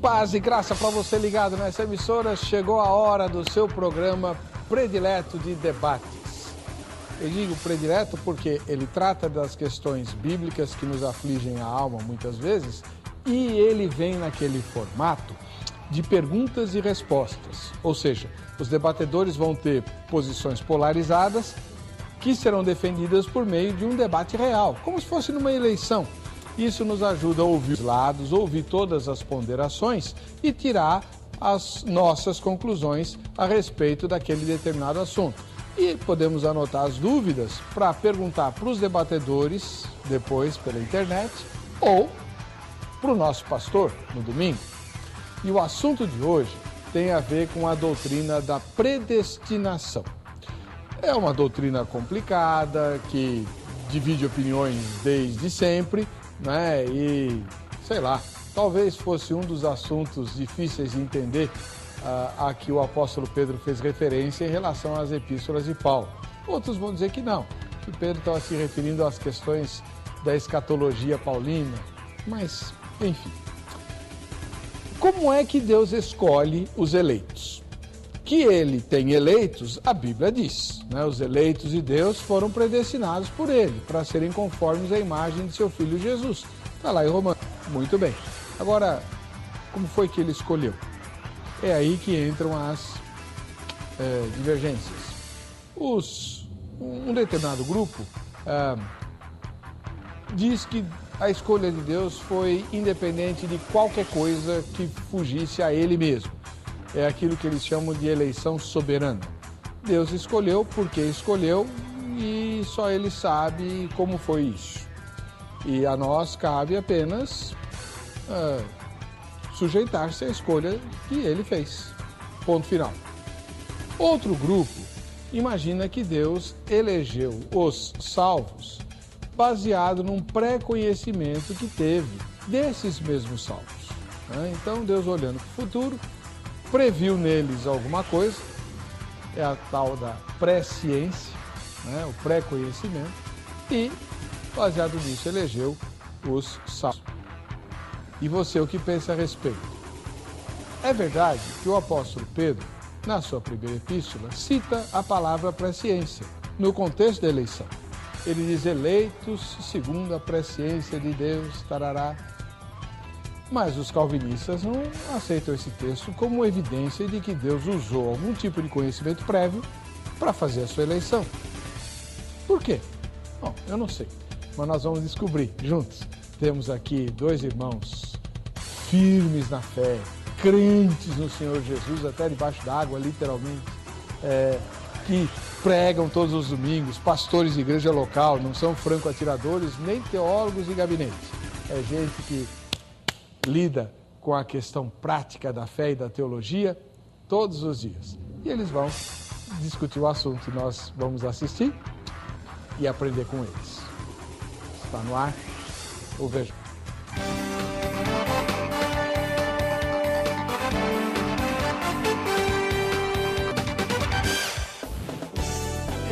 Paz e graça para você ligado nessa emissora. Chegou a hora do seu programa predileto de debates. Eu digo predileto porque ele trata das questões bíblicas que nos afligem a alma muitas vezes e ele vem naquele formato de perguntas e respostas. Ou seja, os debatedores vão ter posições polarizadas que serão defendidas por meio de um debate real, como se fosse numa eleição. Isso nos ajuda a ouvir os lados, ouvir todas as ponderações e tirar as nossas conclusões a respeito daquele determinado assunto. E podemos anotar as dúvidas para perguntar para os debatedores, depois pela internet, ou para o nosso pastor no domingo. E o assunto de hoje tem a ver com a doutrina da predestinação. É uma doutrina complicada, que divide opiniões desde sempre, né? E, sei lá, talvez fosse um dos assuntos difíceis de entender a que o apóstolo Pedro fez referência em relação às epístolas de Paulo. Outros vão dizer que não, que Pedro estava se referindo às questões da escatologia paulina, mas, enfim. Como é que Deus escolhe os eleitos? Que ele tem eleitos, a Bíblia diz, né? Os eleitos de Deus foram predestinados por ele, para serem conformes à imagem de seu Filho Jesus. Está lá em Romanos. Muito bem. Agora, como foi que ele escolheu? É aí que entram as divergências. Um determinado grupo diz que a escolha de Deus foi independente de qualquer coisa que fugisse a ele mesmo. É aquilo que eles chamam de eleição soberana. Deus escolheu porque escolheu e só ele sabe como foi isso. E a nós cabe apenas sujeitar-se à escolha que ele fez. Ponto final. Outro grupo imagina que Deus elegeu os salvos baseado num pré-conhecimento que teve desses mesmos salvos. Então Deus, olhando para o futuro, previu neles alguma coisa, é a tal da presciência, né? O pré-conhecimento, e, baseado nisso, elegeu os salvos. E você, o que pensa a respeito? É verdade que o apóstolo Pedro, na sua primeira epístola, cita a palavra presciência, no contexto da eleição. Ele diz eleitos segundo a presciência de Deus, tarará. Mas os calvinistas não aceitam esse texto como evidência de que Deus usou algum tipo de conhecimento prévio para fazer a sua eleição. Por quê? Bom, eu não sei, mas nós vamos descobrir juntos. Temos aqui dois irmãos firmes na fé, crentes no Senhor Jesus, até debaixo d'água, literalmente, que pregam todos os domingos, pastores de igreja local, não são franco-atiradores, nem teólogos de gabinete. É gente que lida com a questão prática da fé e da teologia todos os dias. E eles vão discutir o assunto e nós vamos assistir e aprender com eles. Está no ar o Vejam.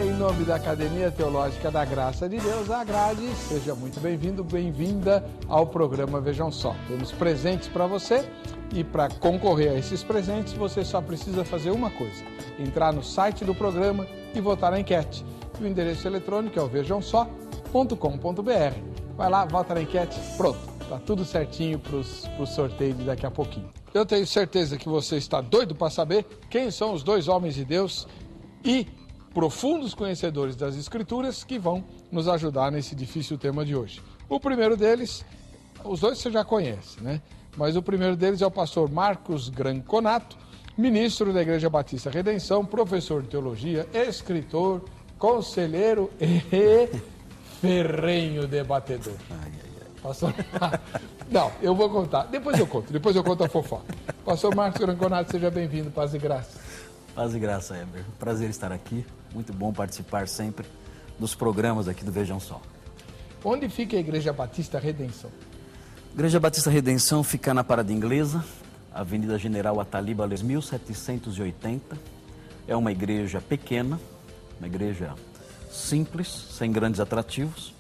Em nome da Academia Teológica da Graça de Deus, agrade, seja muito bem-vindo, bem-vinda ao programa Vejam Só. Temos presentes para você e para concorrer a esses presentes você só precisa fazer uma coisa, entrar no site do programa e votar na enquete. O endereço eletrônico é o vejamsó.com.br. Vai lá, vota na enquete, pronto, tá tudo certinho para o sorteio de daqui a pouquinho. Eu tenho certeza que você está doido para saber quem são os dois homens de Deus e profundos conhecedores das Escrituras que vão nos ajudar nesse difícil tema de hoje. O primeiro deles, os dois você já conhece, né? Mas o primeiro deles é o pastor Marcos Granconato, ministro da Igreja Batista Redenção, professor de teologia, escritor, conselheiro e ferrenho debatedor. Pastor... Não, eu vou contar. Depois eu conto a fofoca. Pastor Marcos Granconato, seja bem-vindo, paz e graça. Paz e graça, Heber. Prazer estar aqui. Muito bom participar sempre dos programas aqui do Vejam Só. Onde fica a Igreja Batista Redenção? Igreja Batista Redenção fica na Parada Inglesa, Avenida General Ataliba, 1780. É uma igreja pequena, uma igreja simples, sem grandes atrativos,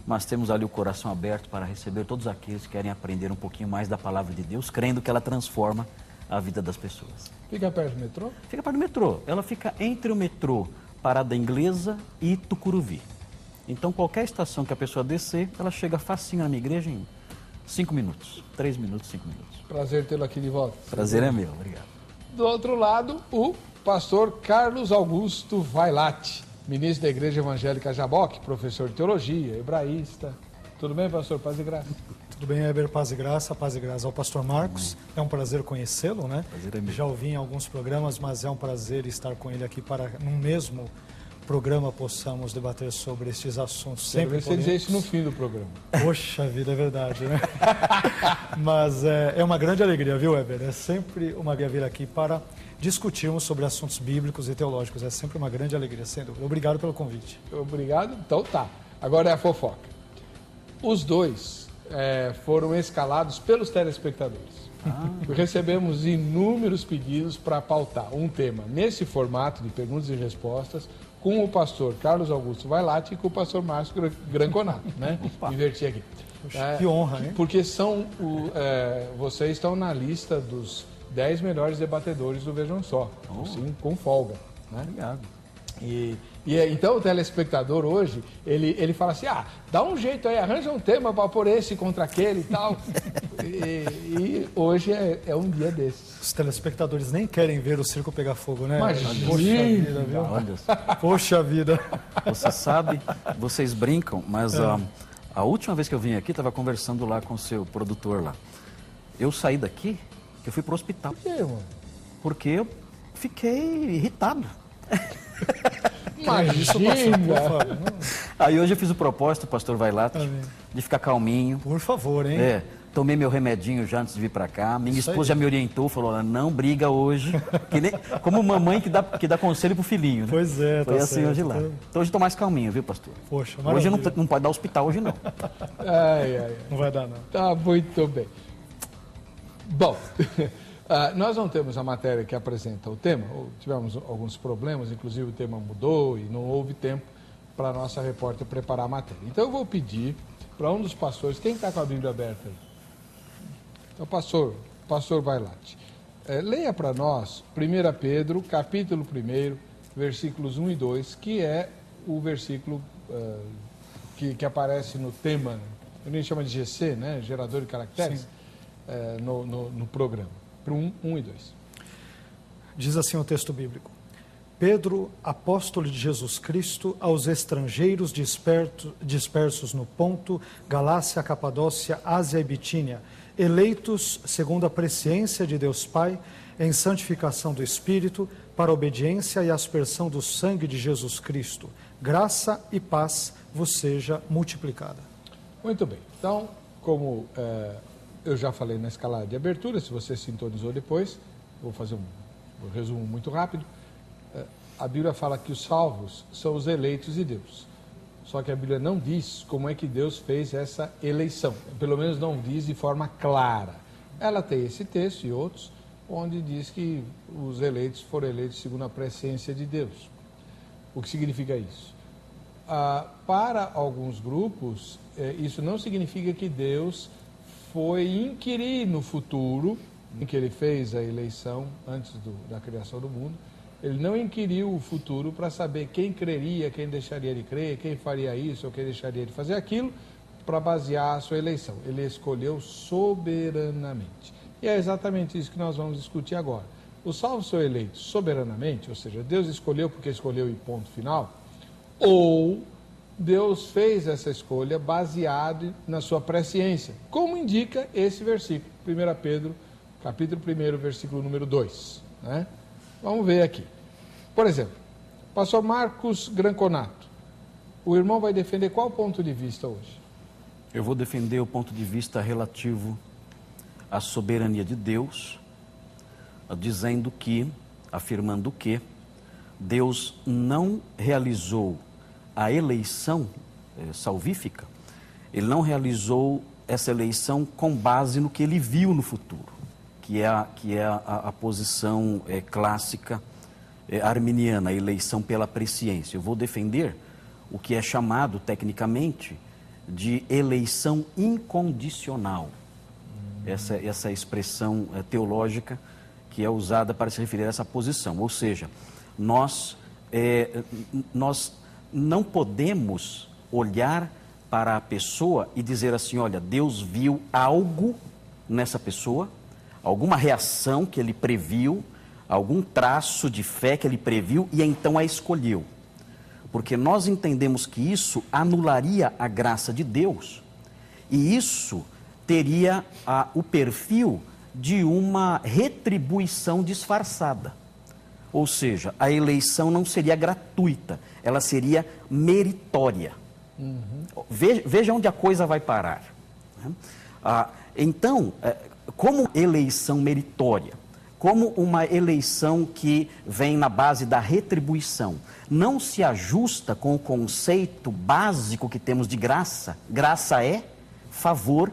mas temos ali o coração aberto para receber todos aqueles que querem aprender um pouquinho mais da palavra de Deus, crendo que ela transforma a vida das pessoas. Fica perto do metrô? Fica perto do metrô. Ela fica entre o metrô Parada Inglesa e Tucuruvi. Então, qualquer estação que a pessoa descer, ela chega facinho na minha igreja em 5 minutos. 3 minutos, 5 minutos. Prazer tê-lo aqui de volta. Prazer é meu, obrigado. Do outro lado, o pastor Carlos Augusto Vailate, ministro da Igreja Evangélica Jaboque, professor de teologia, hebraísta. Tudo bem, pastor? Paz e graça. Tudo bem, Heber? Paz e graça ao pastor Marcos. É um prazer conhecê-lo, né? Prazer é meu. Já ouvi em alguns programas, mas é um prazer estar com ele aqui para, num mesmo programa, possamos debater sobre estes assuntos. Sempre você dizer isso no fim do programa. Poxa vida, é verdade, né? Mas é uma grande alegria, viu, Heber? É sempre uma alegria vir aqui para discutirmos sobre assuntos bíblicos e teológicos. É sempre uma grande alegria, sem dúvida. Obrigado pelo convite. Obrigado. Então tá. Agora é a fofoca. Os dois foram escalados pelos telespectadores. Recebemos inúmeros pedidos para pautar um tema nesse formato de perguntas e respostas com o pastor Carlos Augusto Vailate e com o pastor Márcio Granconato, né? Inverti aqui. Poxa, que honra, hein? Porque vocês estão na lista dos 10 melhores debatedores do Vejam Só, assim, com folga, né? Obrigado. Então o telespectador hoje, ele fala assim, dá um jeito aí, arranja um tema para pôr esse contra aquele e tal. e hoje é um dia desses. Os telespectadores nem querem ver o circo pegar fogo, né? Imagina. Poxa vida, viu? Olha só. Poxa vida. Você sabe, vocês brincam, mas a última vez que eu vim aqui, estava conversando lá com o seu produtor lá. Eu saí daqui, eu fui para o hospital. Por quê, mano? Porque eu fiquei irritado. Imagina! Aí hoje eu fiz o propósito, pastor Vailate, de ficar calminho. Por favor, hein? Tomei meu remedinho já antes de vir para cá. Minha esposa já me orientou, falou, não briga hoje. Como mamãe que dá conselho pro filhinho. Né? Pois é, foi assim certo. Hoje lá. Então hoje eu tô mais calminho, viu, pastor? Poxa, maravilha. Hoje não pode dar hospital, hoje não. Não vai dar, não. Tá muito bem. Bom, nós não temos a matéria que apresenta o tema, tivemos alguns problemas, inclusive o tema mudou e não houve tempo para a nossa repórter preparar a matéria. Então eu vou pedir para um dos pastores, quem está com a Bíblia aberta aí? Então, pastor Vailate, leia para nós 1 Pedro, capítulo 1, versículos 1 e 2, que é o versículo que aparece no tema, a gente chama de GC, né? Gerador de caracteres, no programa. 1 e 2. Diz assim o texto bíblico. Pedro, apóstolo de Jesus Cristo, aos estrangeiros dispersos no Ponto, Galácia, Capadócia, Ásia e Bitínia, eleitos segundo a presciência de Deus Pai, em santificação do Espírito, para a obediência e aspersão do sangue de Jesus Cristo. Graça e paz vos seja multiplicada. Muito bem. Então, como eu já falei na escalada de abertura, se você sintonizou depois, vou fazer um resumo muito rápido. A Bíblia fala que os salvos são os eleitos de Deus. Só que a Bíblia não diz como é que Deus fez essa eleição. Pelo menos não diz de forma clara. Ela tem esse texto e outros, onde diz que os eleitos foram eleitos segundo a presciência de Deus. O que significa isso? Para alguns grupos, isso não significa que Deus foi inquirir no futuro, em que ele fez a eleição antes da criação do mundo. Ele não inquiriu o futuro para saber quem creria, quem deixaria de crer, quem faria isso ou quem deixaria de fazer aquilo, para basear a sua eleição. Ele escolheu soberanamente. E é exatamente isso que nós vamos discutir agora. Os salvos são eleitos soberanamente, ou seja, Deus escolheu porque escolheu e ponto final, ou Deus fez essa escolha baseado na sua presciência, como indica esse versículo, 1 Pedro, capítulo 1, versículo número 2, né? Vamos ver aqui. Por exemplo, pastor Marcos Granconato, o irmão vai defender qual ponto de vista hoje? Eu vou defender o ponto de vista relativo à soberania de Deus, afirmando que Deus não realizou a eleição salvífica, ele não realizou essa eleição com base no que ele viu no futuro, que é a posição clássica arminiana, a eleição pela presciência. Eu vou defender o que é chamado tecnicamente de eleição incondicional. Essa expressão teológica que é usada para se referir a essa posição. Ou seja, nós não podemos olhar para a pessoa e dizer assim, olha, Deus viu algo nessa pessoa, alguma reação que Ele previu, algum traço de fé que Ele previu e então a escolheu. Porque nós entendemos que isso anularia a graça de Deus e isso teria o perfil de uma retribuição disfarçada. Ou seja, a eleição não seria gratuita, ela seria meritória. Veja onde a coisa vai parar. Então, como eleição meritória, como uma eleição que vem na base da retribuição, não se ajusta com o conceito básico que temos de graça. Graça é favor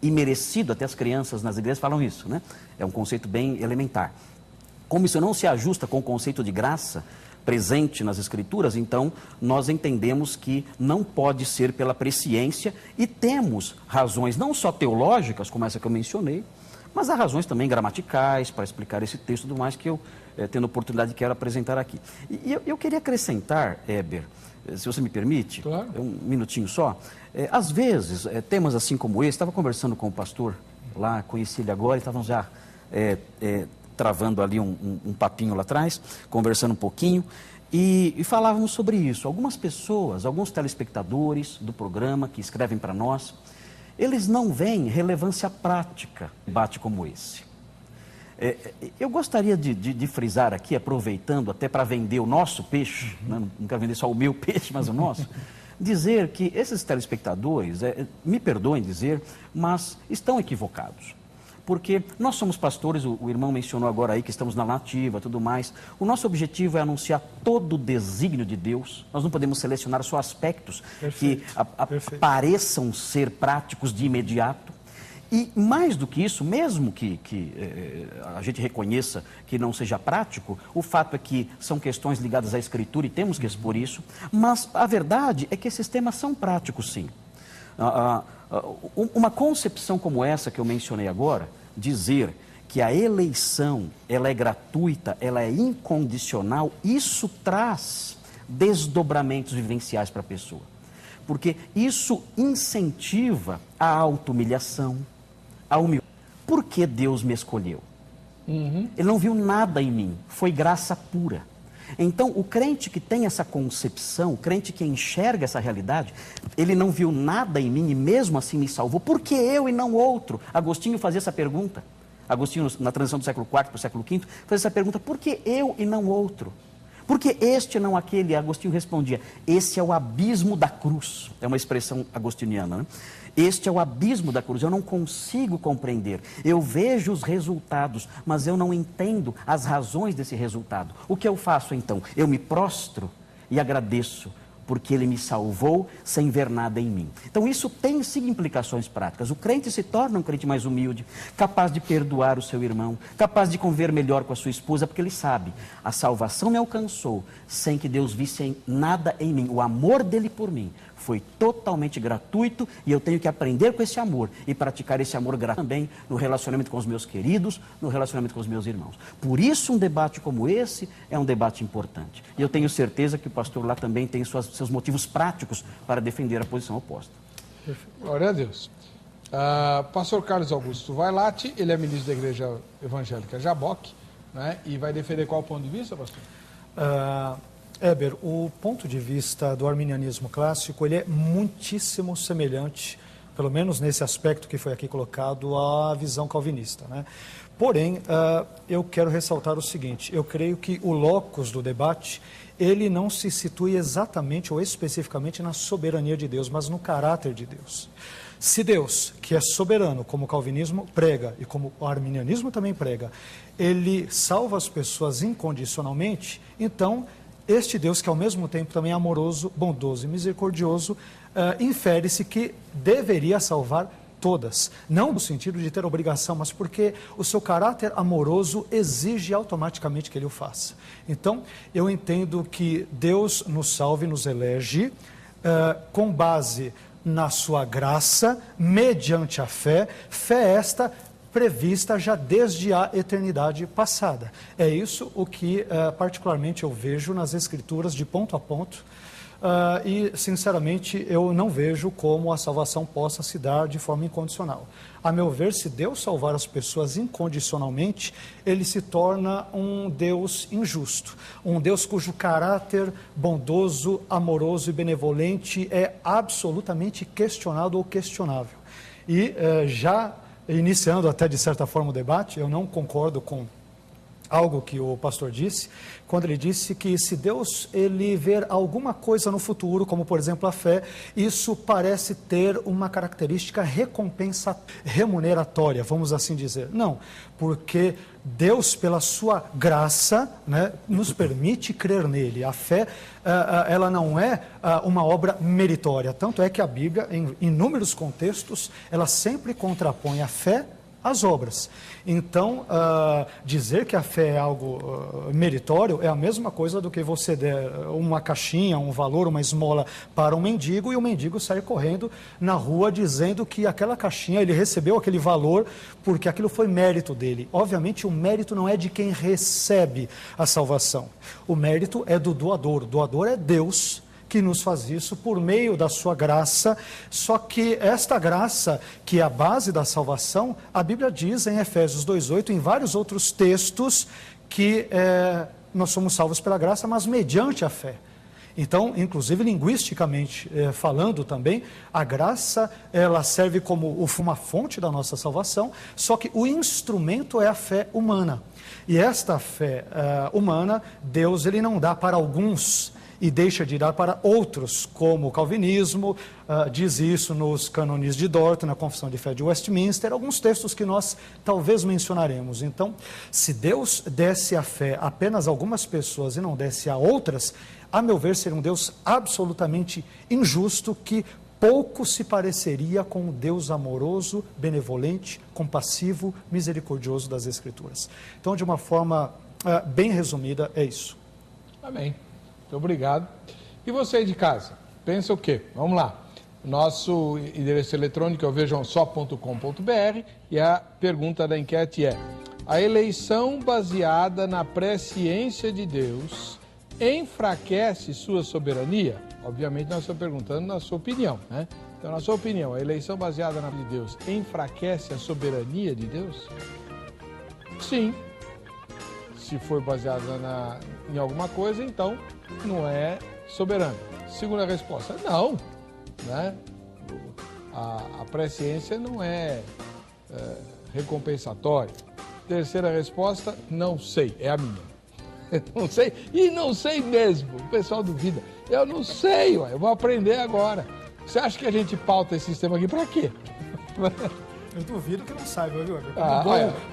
imerecido, até as crianças nas igrejas falam isso, né? É um conceito bem elementar. Como isso não se ajusta com o conceito de graça presente nas Escrituras, então nós entendemos que não pode ser pela presciência e temos razões não só teológicas, como essa que eu mencionei, mas há razões também gramaticais para explicar esse texto e tudo mais que eu, tendo oportunidade, quero apresentar aqui. E eu queria acrescentar, Heber, se você me permite, claro. Um minutinho só. Às vezes, temas assim como esse, estava conversando com o pastor lá, conheci ele agora, e estávamos já travando ali um papinho lá atrás, conversando um pouquinho, e falávamos sobre isso. Algumas pessoas, alguns telespectadores do programa que escrevem para nós, eles não veem relevância prática em um debate como esse. Eu gostaria de frisar aqui, aproveitando até para vender o nosso peixe, né? Não quero vender só o meu peixe, mas o nosso, dizer que esses telespectadores, me perdoem dizer, mas estão equivocados. Porque nós somos pastores, o irmão mencionou agora aí que estamos na nativa, tudo mais. O nosso objetivo é anunciar todo o desígnio de Deus. Nós não podemos selecionar só aspectos que pareçam ser práticos de imediato. E mais do que isso, mesmo que a gente reconheça que não seja prático, o fato é que são questões ligadas à Escritura e temos que expor isso, mas a verdade é que esses temas são práticos, sim. Uma concepção como essa que eu mencionei agora, dizer que a eleição ela é gratuita, ela é incondicional, isso traz desdobramentos vivenciais para a pessoa. Porque isso incentiva a auto-humilhação, a humildade. Por que Deus me escolheu? Ele não viu nada em mim, foi graça pura. Então, o crente que tem essa concepção, o crente que enxerga essa realidade, ele não viu nada em mim e mesmo assim me salvou. Por que eu e não outro? Agostinho fazia essa pergunta. Agostinho, na transição do século IV para o século V, fazia essa pergunta, por que eu e não outro? Por que este e não aquele? Agostinho respondia, esse é o abismo da cruz. É uma expressão agostiniana, né? Este é o abismo da cruz, eu não consigo compreender. Eu vejo os resultados, mas eu não entendo as razões desse resultado. O que eu faço então? Eu me prostro e agradeço, porque Ele me salvou sem ver nada em mim. Então isso tem sim implicações práticas. O crente se torna um crente mais humilde, capaz de perdoar o seu irmão, capaz de conviver melhor com a sua esposa, porque ele sabe, a salvação me alcançou sem que Deus visse nada em mim. O amor dele por mim foi totalmente gratuito e eu tenho que aprender com esse amor e praticar esse amor também no relacionamento com os meus queridos, no relacionamento com os meus irmãos. Por isso um debate como esse é um debate importante. E eu tenho certeza que o pastor lá também tem seus motivos práticos para defender a posição oposta. Glória a Deus. Pastor Carlos Augusto Vailate, ele é ministro da Igreja Evangélica Jaboque, né? E vai defender qual ponto de vista, pastor? Heber, o ponto de vista do arminianismo clássico, ele é muitíssimo semelhante, pelo menos nesse aspecto que foi aqui colocado, à visão calvinista, né? Porém, eu quero ressaltar o seguinte, eu creio que o locus do debate, ele não se situa exatamente ou especificamente na soberania de Deus, mas no caráter de Deus. Se Deus, que é soberano, como o calvinismo prega, e como o arminianismo também prega, ele salva as pessoas incondicionalmente, então este Deus, que ao mesmo tempo também é amoroso, bondoso e misericordioso, infere-se que deveria salvar todas. Não no sentido de ter obrigação, mas porque o seu caráter amoroso exige automaticamente que ele o faça. Então, eu entendo que Deus nos salve, nos elege, com base na sua graça, mediante a fé, fé esta prevista já desde a eternidade passada. É isso o que particularmente eu vejo nas Escrituras de ponto a ponto, e sinceramente eu não vejo como a salvação possa se dar de forma incondicional. A meu ver, se Deus salvar as pessoas incondicionalmente, ele se torna um Deus injusto, um Deus cujo caráter bondoso, amoroso e benevolente é absolutamente questionado ou questionável. E já iniciando até de certa forma o debate, eu não concordo com algo que o pastor disse, quando ele disse que se Deus ele ver alguma coisa no futuro, como por exemplo a fé, isso parece ter uma característica remuneratória, vamos assim dizer. Não, porque Deus, pela sua graça, né, nos permite crer nele. A fé, ela não é uma obra meritória, tanto é que a Bíblia, em inúmeros contextos, ela sempre contrapõe a fé às obras. Então, dizer que a fé é algo meritório é a mesma coisa do que você der uma caixinha, um valor, uma esmola para um mendigo e o mendigo sair correndo na rua dizendo que aquela caixinha, ele recebeu aquele valor porque aquilo foi mérito dele. Obviamente, o mérito não é de quem recebe a salvação. O mérito é do doador. O doador é Deus, que nos faz isso por meio da sua graça, só que esta graça, que é a base da salvação, a Bíblia diz em Efésios 2,8, em vários outros textos, que nós somos salvos pela graça, mas mediante a fé. Então, inclusive linguisticamente falando também, a graça ela serve como uma fonte da nossa salvação, só que o instrumento é a fé humana. E esta fé humana, Deus ele não dá para alguns e deixa de dar para outros, como o calvinismo diz isso nos cânones de Dort, na Confissão de Fé de Westminster, alguns textos que nós talvez mencionaremos. Então, se Deus desse a fé apenas a algumas pessoas e não desse a outras, a meu ver, seria um Deus absolutamente injusto, que pouco se pareceria com o Deus amoroso, benevolente, compassivo, misericordioso das Escrituras. Então, de uma forma bem resumida, é isso. Amém. Muito obrigado. E você aí de casa, pensa o quê? Vamos lá. Nosso endereço eletrônico é o vejamsó.com.br e a pergunta da enquete é: a eleição baseada na presciência de Deus enfraquece sua soberania? Obviamente nós estamos perguntando na sua opinião, né? Então, na sua opinião, a eleição baseada na de Deus enfraquece a soberania de Deus? Sim. Se for baseada em alguma coisa, então não é soberano. Segunda resposta, não, né? A presciência não é recompensatória. Terceira resposta, não sei, é a minha. Não sei, e não sei mesmo. O pessoal duvida. Eu não sei, eu vou aprender agora. Você acha que a gente pauta esse sistema aqui para quê? Eu duvido que não saiba, viu?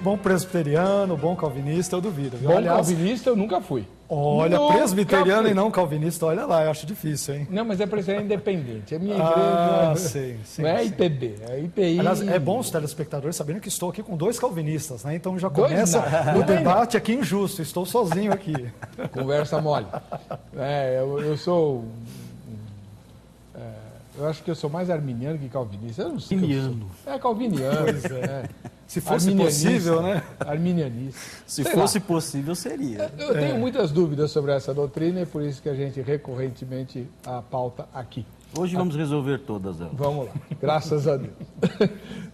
Bom presbiteriano, bom calvinista, eu duvido. Viu? Bom, aliás, calvinista eu nunca fui. Olha, nunca presbiteriano e não calvinista, olha lá, eu acho difícil, hein? Não, mas é presbiteriano independente. A minha igreja sim, não é IPB, é IPI. Aliás, é bom os telespectadores saberem que estou aqui com dois calvinistas, né? Então já começa o debate aqui injusto, estou sozinho aqui. Conversa mole. Eu sou... Eu acho que eu sou mais arminiano que calvinista. Eu não sei. Calviniano. Calviniano. Pois é. Se fosse possível, né? Arminianista. Se fosse possível, seria. Eu tenho muitas dúvidas sobre essa doutrina e por isso que a gente recorrentemente a pauta aqui. Hoje vamos resolver todas elas. Vamos lá, graças a Deus.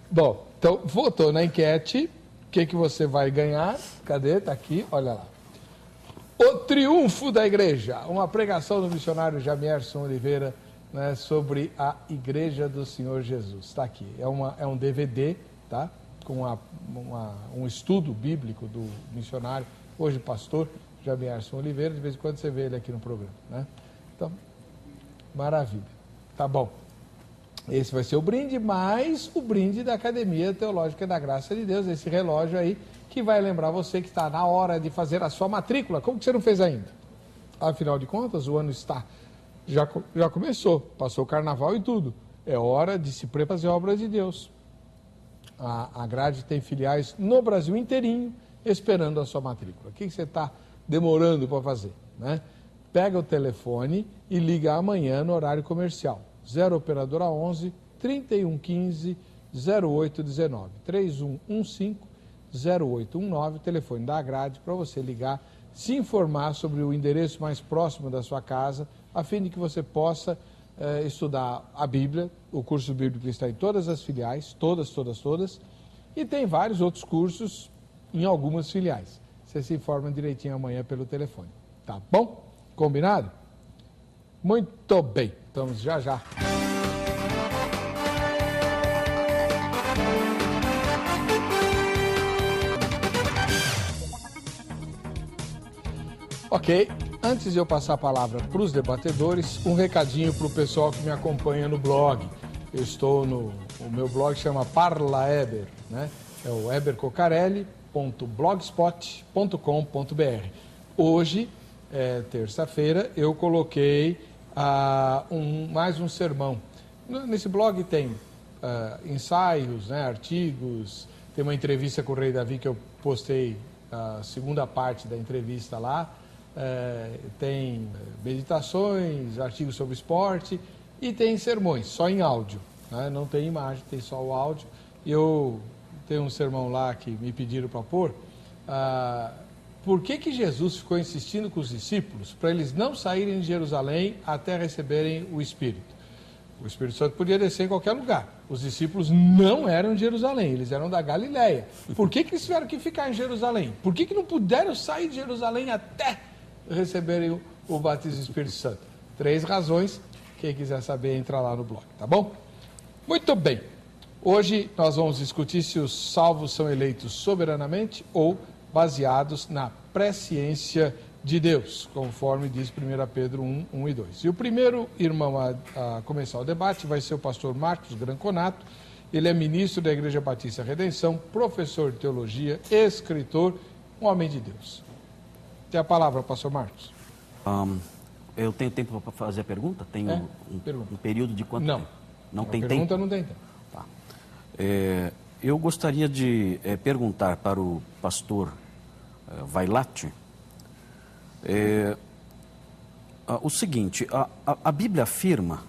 Bom, então, votou na enquete. O que você vai ganhar? Cadê? Está aqui, olha lá. O Triunfo da Igreja. Uma pregação do missionário Jamierson Oliveira, né, sobre a Igreja do Senhor Jesus. Está aqui. É um DVD, tá? Com um estudo bíblico do missionário, hoje pastor, Jamierson Oliveira. De vez em quando você vê ele aqui no programa, né? Então, maravilha. Tá bom. Esse vai ser o brinde, mais o brinde da Academia Teológica da Graça de Deus, esse relógio aí, que vai lembrar você que está na hora de fazer a sua matrícula. Como que você não fez ainda? Afinal de contas, o ano já começou, passou o carnaval e tudo. É hora de se preparar para as obras de Deus. A grade tem filiais no Brasil inteirinho, esperando a sua matrícula. O que você está demorando para fazer, né? Pega o telefone e liga amanhã no horário comercial. 0 operadora 11 3115 0819. 3115 0819, telefone da grade para você ligar, se informar sobre o endereço mais próximo da sua casa, a fim de que você possa estudar a Bíblia. O curso bíblico está em todas as filiais, todas, e tem vários outros cursos em algumas filiais. Você se informa direitinho amanhã pelo telefone, tá bom? Combinado? Muito bem, estamos já. Ok, antes de eu passar a palavra para os debatedores, um recadinho para o pessoal que me acompanha no blog. Eu estou o meu blog chama Parla Eber, né? É o ebercocarelli.blogspot.com.br. Hoje, terça-feira, eu coloquei mais um sermão. Nesse blog tem ensaios, né, artigos, tem uma entrevista com o Rei Davi que eu postei a segunda parte da entrevista lá. Tem meditações, artigos sobre esporte e tem sermões, só em áudio, né? Não tem imagem, tem só o áudio. E eu tenho um sermão lá que me pediram para pôr. Por que Jesus ficou insistindo com os discípulos para eles não saírem de Jerusalém até receberem o Espírito? O Espírito Santo podia descer em qualquer lugar. Os discípulos não eram de Jerusalém, eles eram da Galileia. Por que eles tiveram que ficar em Jerusalém? Por que não puderam sair de Jerusalém até receberem o batismo do Espírito Santo? 3 razões. Quem quiser saber, entra lá no blog, tá bom? Muito bem. Hoje nós vamos discutir se os salvos são eleitos soberanamente ou baseados na presciência de Deus, conforme diz 1 Pedro 1, 1 e 2. E o primeiro irmão a começar o debate vai ser o pastor Marcos Granconato. Ele é ministro da Igreja Batista Redenção, professor de teologia, escritor, um homem de Deus. Tem a palavra, pastor Marcos. Eu tenho tempo para fazer a pergunta? Tenho um período de quanto tempo? Não tem tempo? Pergunta não tem tempo. Tá. Eu gostaria de perguntar para o pastor Vailate o seguinte: a Bíblia afirma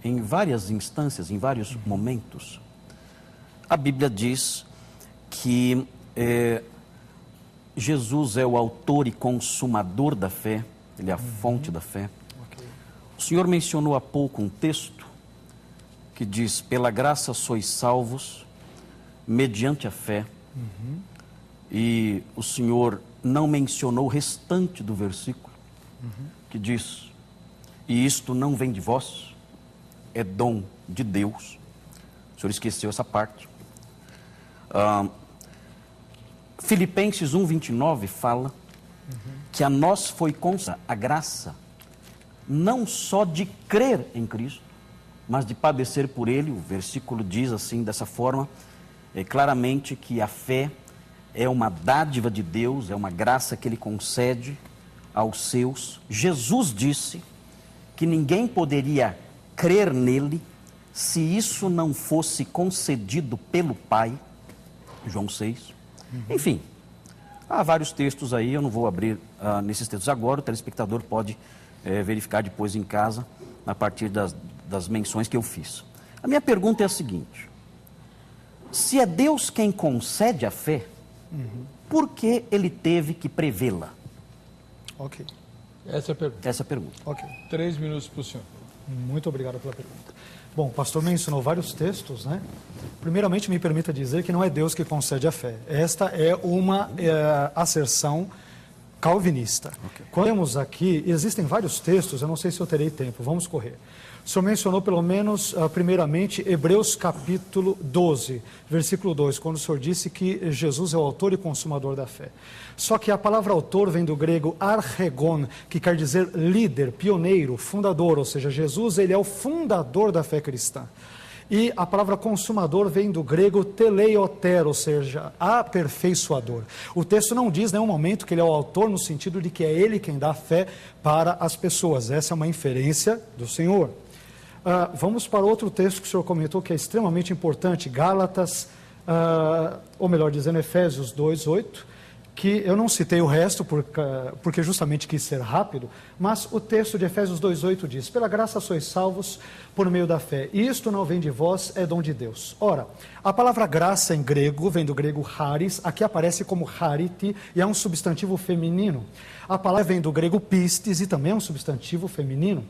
em várias instâncias, em vários momentos, a Bíblia diz que Jesus é o autor e consumador da fé, ele é a fonte da fé. Okay. O senhor mencionou há pouco um texto que diz: pela graça sois salvos, mediante a fé. E o senhor não mencionou o restante do versículo, que diz: e isto não vem de vós, é dom de Deus. O senhor esqueceu essa parte. Filipenses 1:29 fala que a nós foi concedida a graça, não só de crer em Cristo, mas de padecer por Ele. O versículo diz assim, dessa forma, claramente que a fé é uma dádiva de Deus, é uma graça que Ele concede aos seus. Jesus disse que ninguém poderia crer nele se isso não fosse concedido pelo Pai, João 6. Enfim, há vários textos aí, eu não vou abrir nesses textos agora, o telespectador pode verificar depois em casa, a partir das menções que eu fiz. A minha pergunta é a seguinte: se é Deus quem concede a fé, por que Ele teve que prevê-la? Ok. Essa é a pergunta. Essa é a pergunta. Ok. 3 minutos para o senhor. Muito obrigado pela pergunta. Bom, o pastor mencionou vários textos, né? Primeiramente, me permita dizer que não é Deus que concede a fé. Esta é uma asserção calvinista. Okay. Quando temos aqui, existem vários textos, eu não sei se eu terei tempo, vamos correr. O senhor mencionou pelo menos, primeiramente, Hebreus capítulo 12, versículo 2, quando o senhor disse que Jesus é o autor e consumador da fé. Só que a palavra autor vem do grego archegon, que quer dizer líder, pioneiro, fundador, ou seja, Jesus ele é o fundador da fé cristã. E a palavra consumador vem do grego teleioter, ou seja, aperfeiçoador. O texto não diz em nenhum momento que ele é o autor, no sentido de que é ele quem dá fé para as pessoas. Essa é uma inferência do Senhor. Vamos para outro texto que o senhor comentou que é extremamente importante, Gálatas, ou melhor dizendo, Efésios 2:8, que eu não citei o resto porque justamente quis ser rápido, mas o texto de Efésios 2:8 diz: pela graça sois salvos por meio da fé, e isto não vem de vós, é dom de Deus. Ora, a palavra graça em grego vem do grego charis, aqui aparece como chariti e é um substantivo feminino. A palavra vem do grego pistis e também é um substantivo feminino.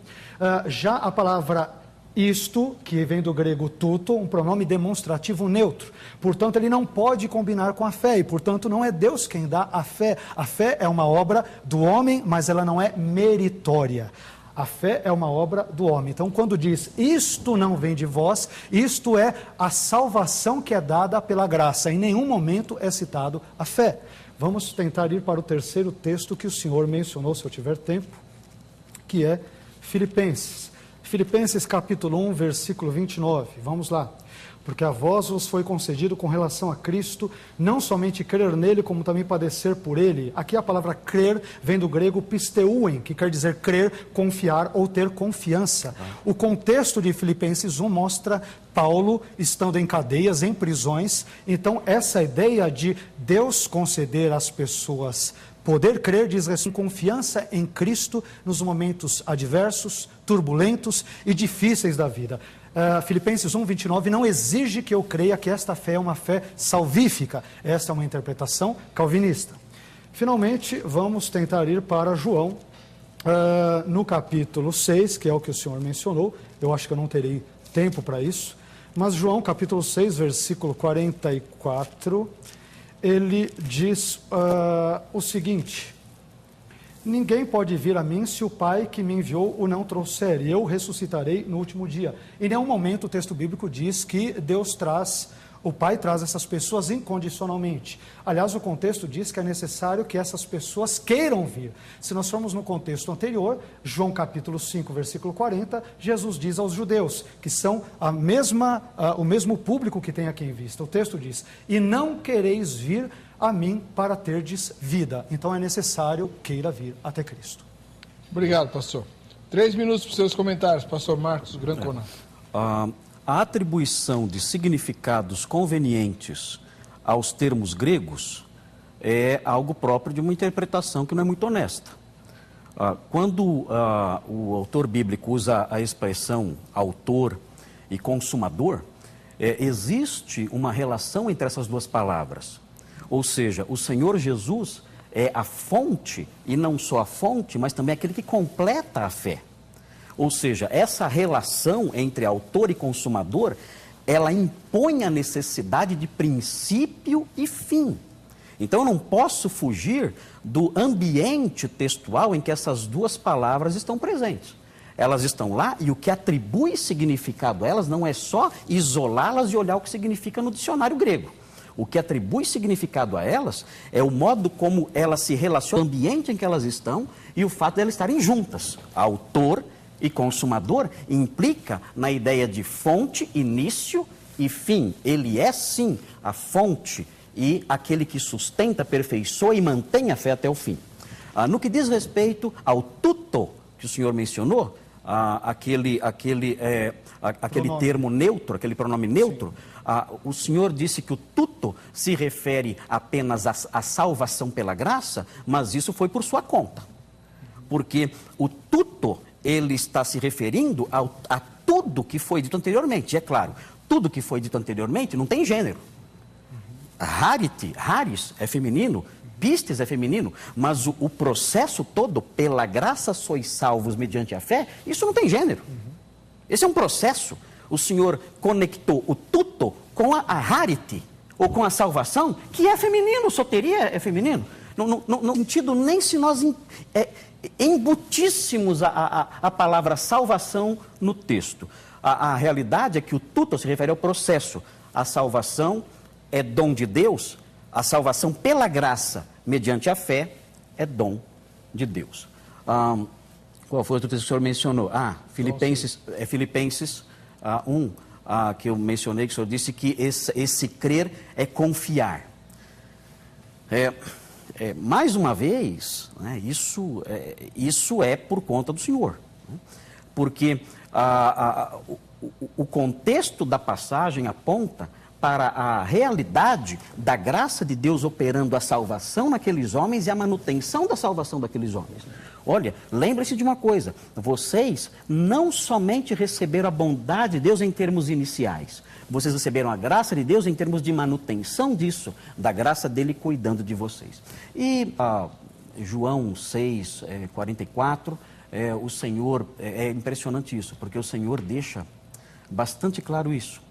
Já a palavra isto, que vem do grego tuto, um pronome demonstrativo neutro. Portanto, ele não pode combinar com a fé e, portanto, não é Deus quem dá a fé. A fé é uma obra do homem, mas ela não é meritória. A fé é uma obra do homem. Então, quando diz, isto não vem de vós, isto é a salvação que é dada pela graça. Em nenhum momento é citado a fé. Vamos tentar ir para o terceiro texto que o senhor mencionou, se eu tiver tempo, que é Filipenses. Filipenses capítulo 1, versículo 29, vamos lá. Porque a vós vos foi concedido com relação a Cristo, não somente crer nele, como também padecer por ele. Aqui a palavra crer vem do grego pisteuen, que quer dizer crer, confiar ou ter confiança. O contexto de Filipenses 1 mostra Paulo estando em cadeias, em prisões. Então essa ideia de Deus conceder às pessoas poder crer diz respeito à confiança em Cristo nos momentos adversos, turbulentos e difíceis da vida. Filipenses 1, 29 não exige que eu creia que esta fé é uma fé salvífica. Esta é uma interpretação calvinista. Finalmente, vamos tentar ir para João, no capítulo 6, que é o que o senhor mencionou. Eu acho que eu não terei tempo para isso. Mas João, capítulo 6, versículo 44... ele diz o seguinte: ninguém pode vir a mim se o Pai que me enviou o não trouxer, e eu ressuscitarei no último dia. Em nenhum momento o texto bíblico diz que o Pai traz essas pessoas incondicionalmente. Aliás, o contexto diz que é necessário que essas pessoas queiram vir. Se nós formos no contexto anterior, João capítulo 5, versículo 40, Jesus diz aos judeus, que são o mesmo público que tem aqui em vista. O texto diz: e não quereis vir a mim para terdes vida. Então é necessário queira vir até Cristo. Obrigado, pastor. 3 minutos para os seus comentários, pastor Marcos Grancona. A atribuição de significados convenientes aos termos gregos é algo próprio de uma interpretação que não é muito honesta. Quando o autor bíblico usa a expressão autor e consumador, existe uma relação entre essas duas palavras. Ou seja, o Senhor Jesus é a fonte, e não só a fonte, mas também aquele que completa a fé. Ou seja, essa relação entre autor e consumador, ela impõe a necessidade de princípio e fim. Então eu não posso fugir do ambiente textual em que essas duas palavras estão presentes. Elas estão lá e o que atribui significado a elas não é só isolá-las e olhar o que significa no dicionário grego. O que atribui significado a elas é o modo como elas se relacionam, o ambiente em que elas estão e o fato de elas estarem juntas. Autor e consumador implica na ideia de fonte, início e fim. Ele é sim a fonte e aquele que sustenta, aperfeiçoa e mantém a fé até o fim. No que diz respeito ao tuto, que o senhor mencionou, aquele termo neutro, aquele pronome neutro, o senhor disse que o tuto se refere apenas à salvação pela graça, mas isso foi por sua conta. Porque o tuto, ele está se referindo a tudo que foi dito anteriormente. E é claro, tudo que foi dito anteriormente não tem gênero. Haris é feminino, pistes é feminino, mas o processo todo, pela graça sois salvos mediante a fé, isso não tem gênero. Esse é um processo. O Senhor conectou o tuto com a harite, ou com a salvação, que é feminino, soteria é feminino. No sentido, nem se nós embutíssemos a palavra salvação no texto. A realidade é que o tuto se refere ao processo. A salvação é dom de Deus, a salvação pela graça, mediante a fé, é dom de Deus. Qual foi o outro texto que o senhor mencionou? Filipenses 1, que eu mencionei, que o senhor disse que esse crer é confiar. Mais uma vez, né, isso é por conta do Senhor. Né? Porque o contexto da passagem aponta para a realidade da graça de Deus operando a salvação naqueles homens e a manutenção da salvação daqueles homens. Olha, lembre-se de uma coisa, vocês não somente receberam a bondade de Deus em termos iniciais, vocês receberam a graça de Deus em termos de manutenção disso, da graça dele cuidando de vocês. E João 6, 44, o Senhor, é impressionante isso, porque o Senhor deixa bastante claro isso.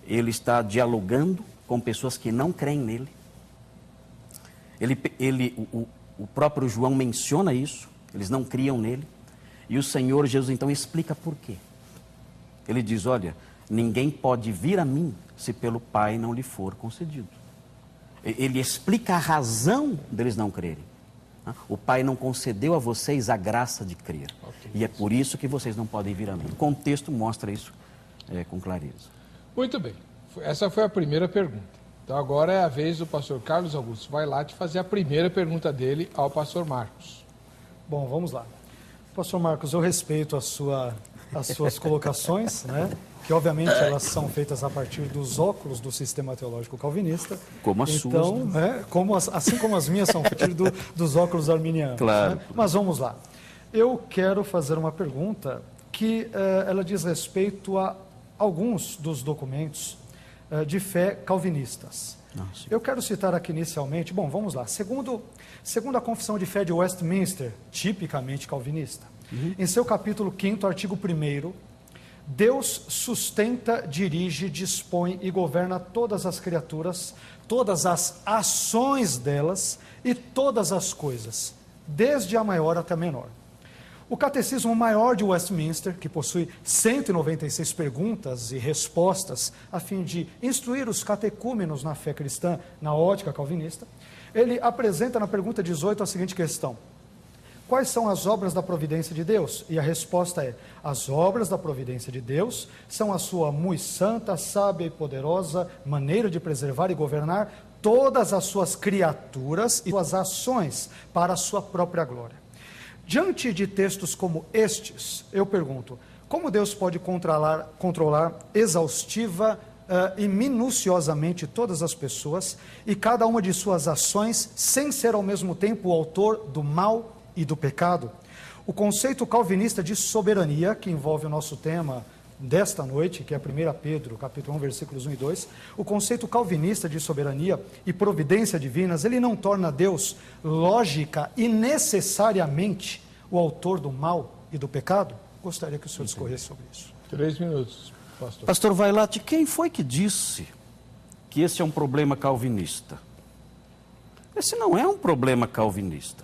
Ele está dialogando com pessoas que não creem nele. O próprio João menciona isso, eles não criam nele. E o Senhor Jesus então explica por quê. Ele diz, olha, ninguém pode vir a mim se pelo Pai não lhe for concedido. Ele explica a razão deles não crerem. O Pai não concedeu a vocês a graça de crer. E é por isso que vocês não podem vir a mim. O contexto mostra isso com clareza. Muito bem. Essa foi a primeira pergunta. Então agora é a vez do pastor Carlos Augusto Vailate fazer a primeira pergunta dele ao pastor Marcos. Bom, vamos lá. Pastor Marcos, eu respeito as suas colocações, né? Que obviamente elas são feitas a partir dos óculos do sistema teológico calvinista. Como as suas. Então, né? Assim como as minhas são a partir dos óculos arminianos. Claro. Né? Mas vamos lá. Eu quero fazer uma pergunta que ela diz respeito a alguns dos documentos de fé calvinistas. Nossa. Eu quero citar aqui inicialmente, bom, vamos lá, segundo a Confissão de Fé de Westminster, tipicamente calvinista, em seu capítulo 5º, artigo 1º, Deus sustenta, dirige, dispõe e governa todas as criaturas, todas as ações delas e todas as coisas, desde a maior até a menor. O Catecismo Maior de Westminster, que possui 196 perguntas e respostas, a fim de instruir os catecúmenos na fé cristã, na ótica calvinista, ele apresenta na pergunta 18 a seguinte questão: quais são as obras da providência de Deus? E a resposta é: as obras da providência de Deus são a sua muito santa, sábia e poderosa maneira de preservar e governar todas as suas criaturas e suas ações para a sua própria glória. Diante de textos como estes, eu pergunto, como Deus pode controlar exaustiva e minuciosamente todas as pessoas e cada uma de suas ações, sem ser ao mesmo tempo o autor do mal e do pecado? O conceito calvinista de soberania, que envolve o nosso tema desta noite, que é 1 Pedro, capítulo 1, versículos 1 e 2, o conceito calvinista de soberania e providência divinas, ele não torna Deus lógica e necessariamente o autor do mal e do pecado? Gostaria que o senhor discorresse sobre isso. 3 minutos, pastor. Pastor Vailate, quem foi que disse que esse é um problema calvinista? Esse não é um problema calvinista.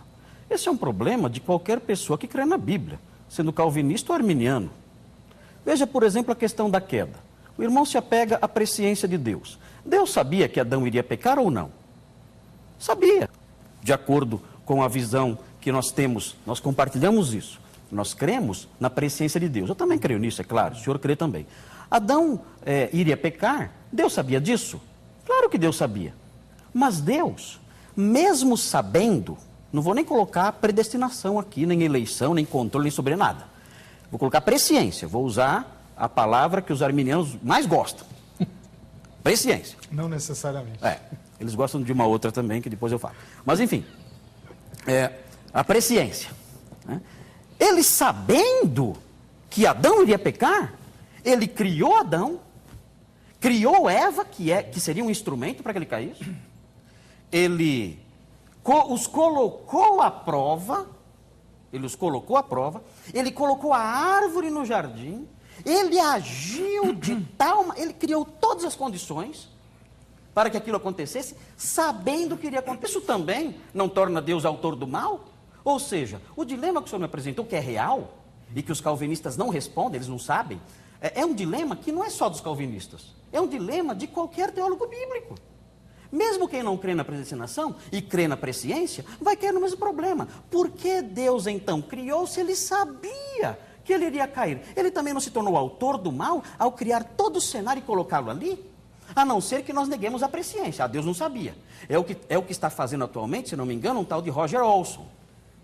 Esse é um problema de qualquer pessoa que crê na Bíblia, sendo calvinista ou arminiano. Veja, por exemplo, a questão da queda. O irmão se apega à presciência de Deus. Deus sabia que Adão iria pecar ou não? Sabia. De acordo com a visão que nós temos, nós compartilhamos isso. Nós cremos na presciência de Deus. Eu também creio nisso, é claro. O senhor crê também. Adão iria pecar? Deus sabia disso? Claro que Deus sabia. Mas Deus, mesmo sabendo, não vou nem colocar predestinação aqui, nem eleição, nem controle, nem sobre nada. Vou colocar presciência, vou usar a palavra que os arminianos mais gostam. Presciência. Não necessariamente. Eles gostam de uma outra também, que depois eu falo. Mas enfim, a presciência. Né? Ele sabendo que Adão iria pecar, ele criou Adão, criou Eva, que seria um instrumento para que ele caísse. Ele os colocou à prova. Ele os colocou à prova, ele colocou a árvore no jardim, ele agiu de tal maneira, ele criou todas as condições para que aquilo acontecesse, sabendo que iria acontecer. Isso também não torna Deus autor do mal? Ou seja, o dilema que o senhor me apresentou, que é real, e que os calvinistas não respondem, eles não sabem, é um dilema que não é só dos calvinistas, é um dilema de qualquer teólogo bíblico. Mesmo quem não crê na predestinação e crê na presciência, vai cair no mesmo problema. Por que Deus então criou se ele sabia que ele iria cair? Ele também não se tornou autor do mal ao criar todo o cenário e colocá-lo ali? A não ser que nós neguemos a presciência. Deus não sabia. É o que está fazendo atualmente, se não me engano, um tal de Roger Olson,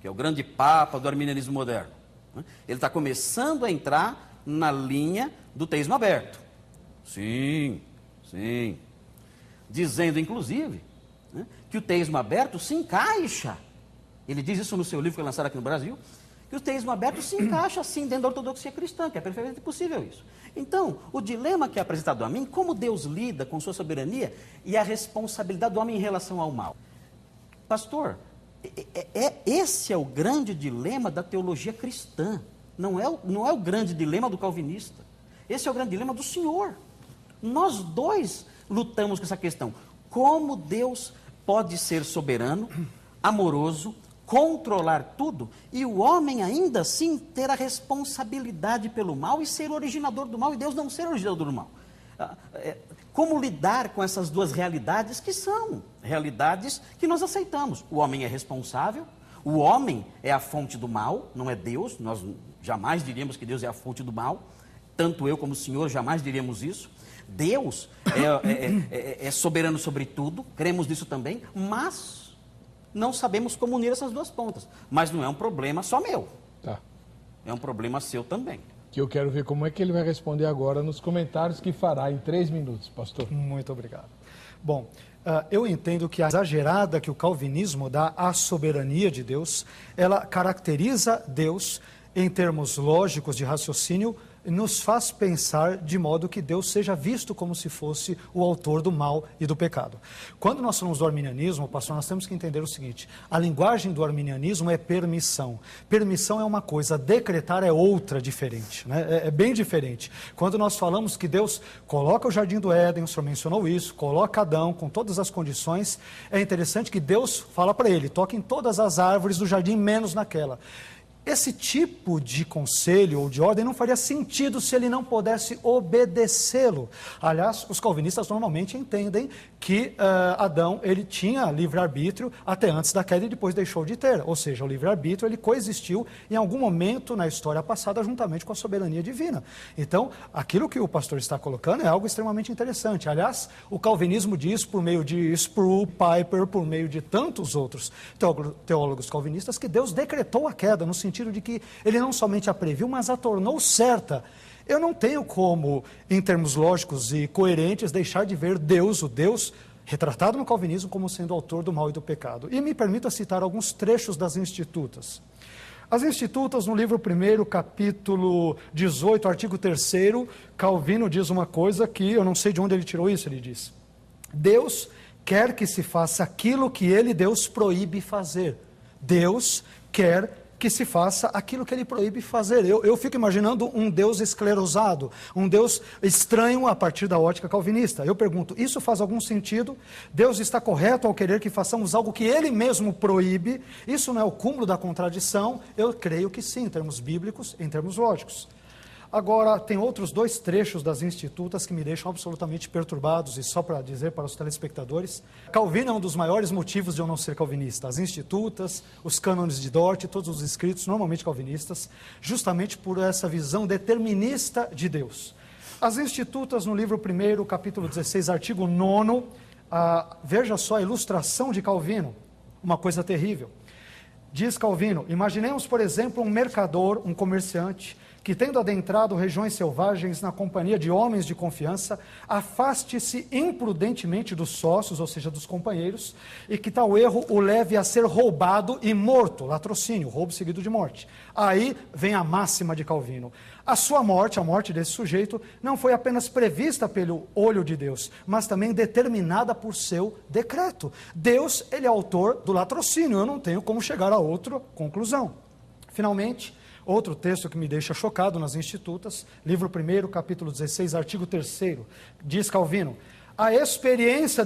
que é o grande papa do arminianismo moderno. Ele está começando a entrar na linha do teísmo aberto. Sim. dizendo, inclusive, né, que o teísmo aberto se encaixa. Ele diz isso no seu livro que foi lançado aqui no Brasil, que o teísmo aberto se encaixa, sim, dentro da ortodoxia cristã, que é perfeitamente possível isso. Então, o dilema que é apresentado a mim, como Deus lida com sua soberania e a responsabilidade do homem em relação ao mal. Pastor, esse é o grande dilema da teologia cristã, não é o grande dilema do calvinista. Esse é o grande dilema do Senhor. Nós dois lutamos com essa questão. Como Deus pode ser soberano, amoroso, controlar tudo, e o homem ainda assim ter a responsabilidade pelo mal e ser o originador do mal, e Deus não ser o originador do mal. Como lidar com essas duas realidades que são realidades que nós aceitamos? O homem é responsável, o homem é a fonte do mal, não é Deus, nós jamais diríamos que Deus é a fonte do mal, tanto eu como o Senhor jamais diríamos isso. Deus é soberano sobre tudo, cremos nisso também, mas não sabemos como unir essas duas pontas. Mas não é um problema só meu. Tá. É um problema seu também. Que eu quero ver como é que ele vai responder agora nos comentários que fará em 3 minutos, pastor. Muito obrigado. Bom, eu entendo que a exagerada que o calvinismo dá à soberania de Deus, ela caracteriza Deus em termos lógicos de raciocínio, nos faz pensar de modo que Deus seja visto como se fosse o autor do mal e do pecado. Quando nós falamos do arminianismo, pastor, nós temos que entender o seguinte: a linguagem do arminianismo é permissão. Permissão é uma coisa, decretar é outra diferente, né? É bem diferente. Quando nós falamos que Deus coloca o jardim do Éden, o senhor mencionou isso, coloca Adão com todas as condições, é interessante que Deus fala para ele: toque em todas as árvores do jardim, menos naquela. Esse tipo de conselho ou de ordem não faria sentido se ele não pudesse obedecê-lo. Aliás, os calvinistas normalmente entendem que Adão ele tinha livre-arbítrio até antes da queda e depois deixou de ter. Ou seja, o livre-arbítrio ele coexistiu em algum momento na história passada juntamente com a soberania divina. Então, aquilo que o pastor está colocando é algo extremamente interessante. Aliás, o calvinismo diz por meio de Sproul, Piper, por meio de tantos outros teólogos calvinistas, que Deus decretou a queda, no sentido de que ele não somente a previu, mas a tornou certa. Eu não tenho como, em termos lógicos e coerentes, deixar de ver Deus, o Deus retratado no calvinismo, como sendo autor do mal e do pecado. E me permita citar alguns trechos das Institutas. As Institutas, no livro 1º, capítulo 18, artigo 3º, Calvino diz uma coisa que eu não sei de onde ele tirou isso, ele diz: Deus quer que se faça aquilo que ele, Deus, proíbe fazer. Deus quer que se faça aquilo que ele proíbe fazer. Eu fico imaginando um Deus esclerosado, um Deus estranho a partir da ótica calvinista. Eu pergunto, isso faz algum sentido? Deus está correto ao querer que façamos algo que ele mesmo proíbe? Isso não é o cúmulo da contradição? Eu creio que sim, em termos bíblicos, em termos lógicos. Agora, tem outros 2 trechos das Institutas que me deixam absolutamente perturbados, e só para dizer para os telespectadores, Calvino é um dos maiores motivos de eu não ser calvinista. As Institutas, os cânones de Dort, todos os escritos, normalmente calvinistas, justamente por essa visão determinista de Deus. As Institutas, no livro 1º, capítulo 16, artigo 9, veja só a ilustração de Calvino, uma coisa terrível. Diz Calvino: imaginemos, por exemplo, um mercador, um comerciante, que tendo adentrado regiões selvagens na companhia de homens de confiança, afaste-se imprudentemente dos sócios, ou seja, dos companheiros, e que tal erro o leve a ser roubado e morto, latrocínio, roubo seguido de morte. Aí vem a máxima de Calvino: a sua morte, a morte desse sujeito, não foi apenas prevista pelo olho de Deus, mas também determinada por seu decreto. Deus, ele é autor do latrocínio, eu não tenho como chegar a outra conclusão. Finalmente, outro texto que me deixa chocado nas Institutas, livro 1º, capítulo 16, artigo 3º, diz Calvino: a experiência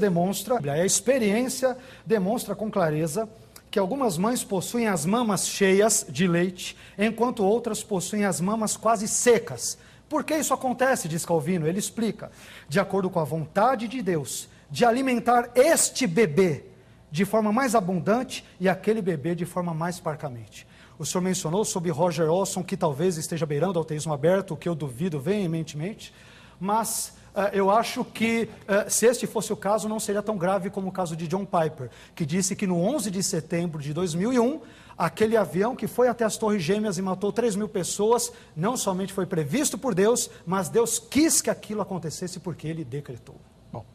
demonstra com clareza que algumas mães possuem as mamas cheias de leite, enquanto outras possuem as mamas quase secas. Por que isso acontece, diz Calvino? Ele explica: de acordo com a vontade de Deus, de alimentar este bebê de forma mais abundante e aquele bebê de forma mais parcamente. O senhor mencionou sobre Roger Olson, que talvez esteja beirando ao teísmo aberto, o que eu duvido veementemente, mas eu acho que, se este fosse o caso, não seria tão grave como o caso de John Piper, que disse que no 11 de setembro de 2001, aquele avião que foi até as Torres Gêmeas e matou 3.000 pessoas, não somente foi previsto por Deus, mas Deus quis que aquilo acontecesse porque ele decretou. Bom,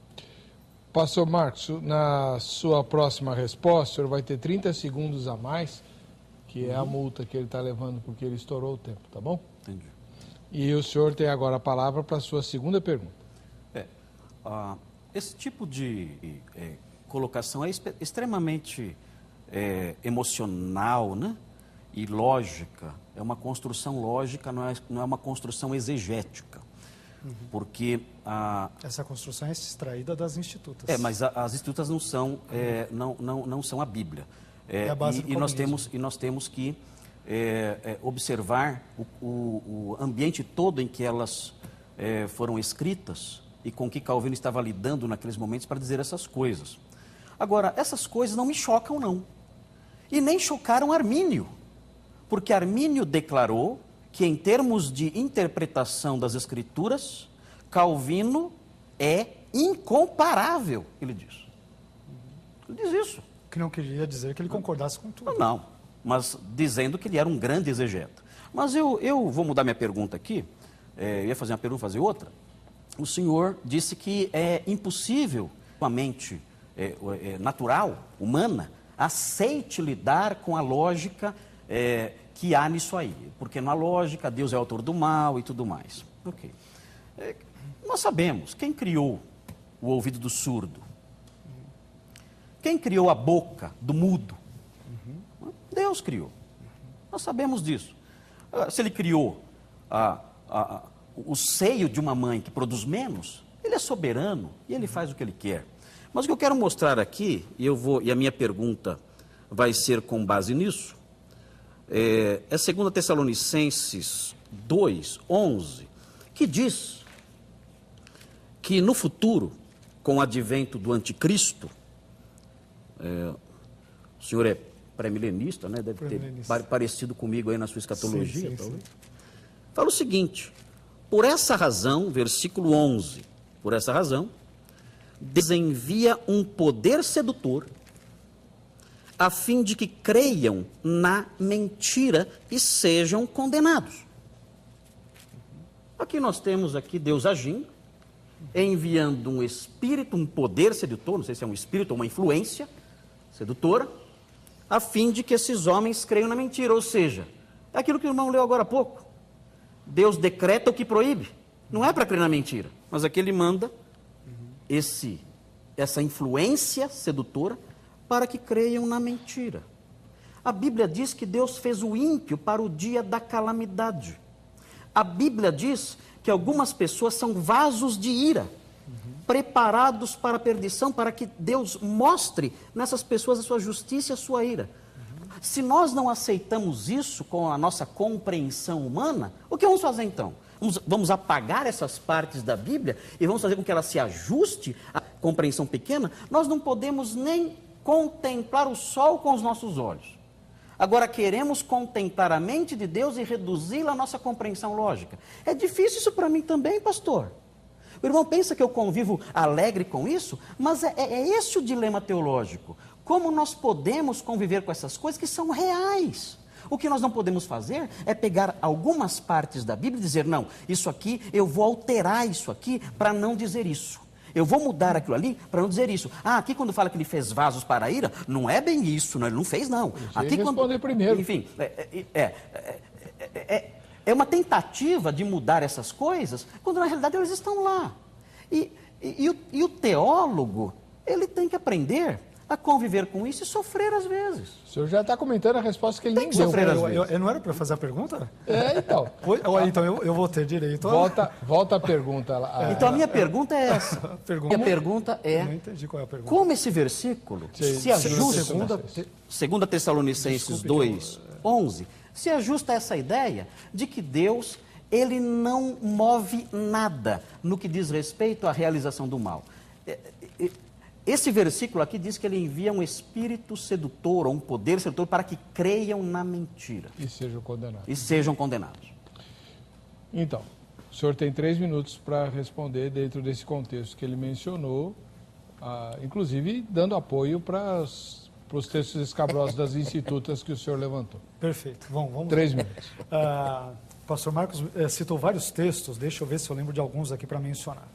Pastor Marcos, na sua próxima resposta, o senhor vai ter 30 segundos a mais, que é a multa que ele está levando porque ele estourou o tempo, tá bom? Entendi. E o senhor tem agora a palavra para a sua segunda pergunta. Esse tipo de colocação é extremamente emocional, né? E lógica. É uma construção lógica, não é uma construção exegética. Porque essa construção é extraída das institutas. Mas as institutas não são a Bíblia. É a base do e nós temos que observar o ambiente todo em que elas foram escritas e com que Calvino estava lidando naqueles momentos para dizer essas coisas. Agora, essas coisas não me chocam, não. E nem chocaram Armínio, porque Armínio declarou que, em termos de interpretação das Escrituras, Calvino é incomparável, ele diz. Ele diz isso. Que não queria dizer que ele concordasse com tudo. Não, mas dizendo que ele era um grande exegeta. Mas eu vou mudar minha pergunta aqui, eu ia fazer uma pergunta, fazer outra. O senhor disse que é impossível a mente natural, humana, aceite lidar com a lógica que há nisso aí. Porque na lógica Deus é autor do mal e tudo mais. Ok. Nós sabemos quem criou o ouvido do surdo. Quem criou a boca do mudo? Deus criou. Nós sabemos disso. Se ele criou o seio de uma mãe que produz menos, ele é soberano e ele faz o que ele quer. Mas o que eu quero mostrar aqui, e a minha pergunta vai ser com base nisso, é 2 Tessalonicenses 2:11, que diz que no futuro, com o advento do anticristo, o senhor é pré-milenista, né? Deve ter parecido comigo aí na sua escatologia, talvez. Fala o seguinte: por essa razão, versículo 11, por essa razão, Deus envia um poder sedutor a fim de que creiam na mentira e sejam condenados. Aqui nós temos Deus agindo, enviando um espírito, um poder sedutor, não sei se é um espírito ou uma influência sedutora, a fim de que esses homens creiam na mentira. Ou seja, é aquilo que o irmão leu agora há pouco. Deus decreta o que proíbe. Não é para crer na mentira, mas aqui ele manda essa influência sedutora para que creiam na mentira. A Bíblia diz que Deus fez o ímpio para o dia da calamidade. A Bíblia diz que algumas pessoas são vasos de ira, preparados para a perdição, para que Deus mostre nessas pessoas a sua justiça e a sua ira. Se nós não aceitamos isso com a nossa compreensão humana, o que vamos fazer então? Vamos apagar essas partes da Bíblia e vamos fazer com que ela se ajuste à compreensão pequena? Nós não podemos nem contemplar o sol com os nossos olhos. Agora queremos contemplar a mente de Deus e reduzi-la à nossa compreensão lógica. É difícil isso para mim também, pastor. O irmão pensa que eu convivo alegre com isso, mas é esse o dilema teológico. Como nós podemos conviver com essas coisas que são reais? O que nós não podemos fazer é pegar algumas partes da Bíblia e dizer, não, isso aqui, eu vou alterar isso aqui para não dizer isso. Eu vou mudar aquilo ali para não dizer isso. Aqui quando fala que ele fez vasos para a ira, não é bem isso, não, ele não fez não. Aqui responder primeiro. Enfim, é uma tentativa de mudar essas coisas, quando na realidade elas estão lá. E o teólogo, ele tem que aprender a conviver com isso e sofrer às vezes. O senhor já está comentando a resposta que ele nem deu. Eu não era para fazer a pergunta? Então. Então eu vou ter direito a... Volta a pergunta lá. Então a minha pergunta é essa. Minha pergunta é... Eu não entendi qual é a pergunta. Como esse versículo se ajusta... 2 Tessalonicenses 2:11 se ajusta a essa ideia de que Deus, ele não move nada no que diz respeito à realização do mal. Esse versículo aqui diz que ele envia um espírito sedutor, ou um poder sedutor, para que creiam na mentira. E sejam condenados. E sejam condenados. Então, o senhor tem 3 minutos para responder dentro desse contexto que ele mencionou, inclusive dando apoio para os textos escabrosos das institutas que o senhor levantou. Perfeito. Vamos 3 minutos. Pastor Marcos citou vários textos, deixa eu ver se eu lembro de alguns aqui para mencionar.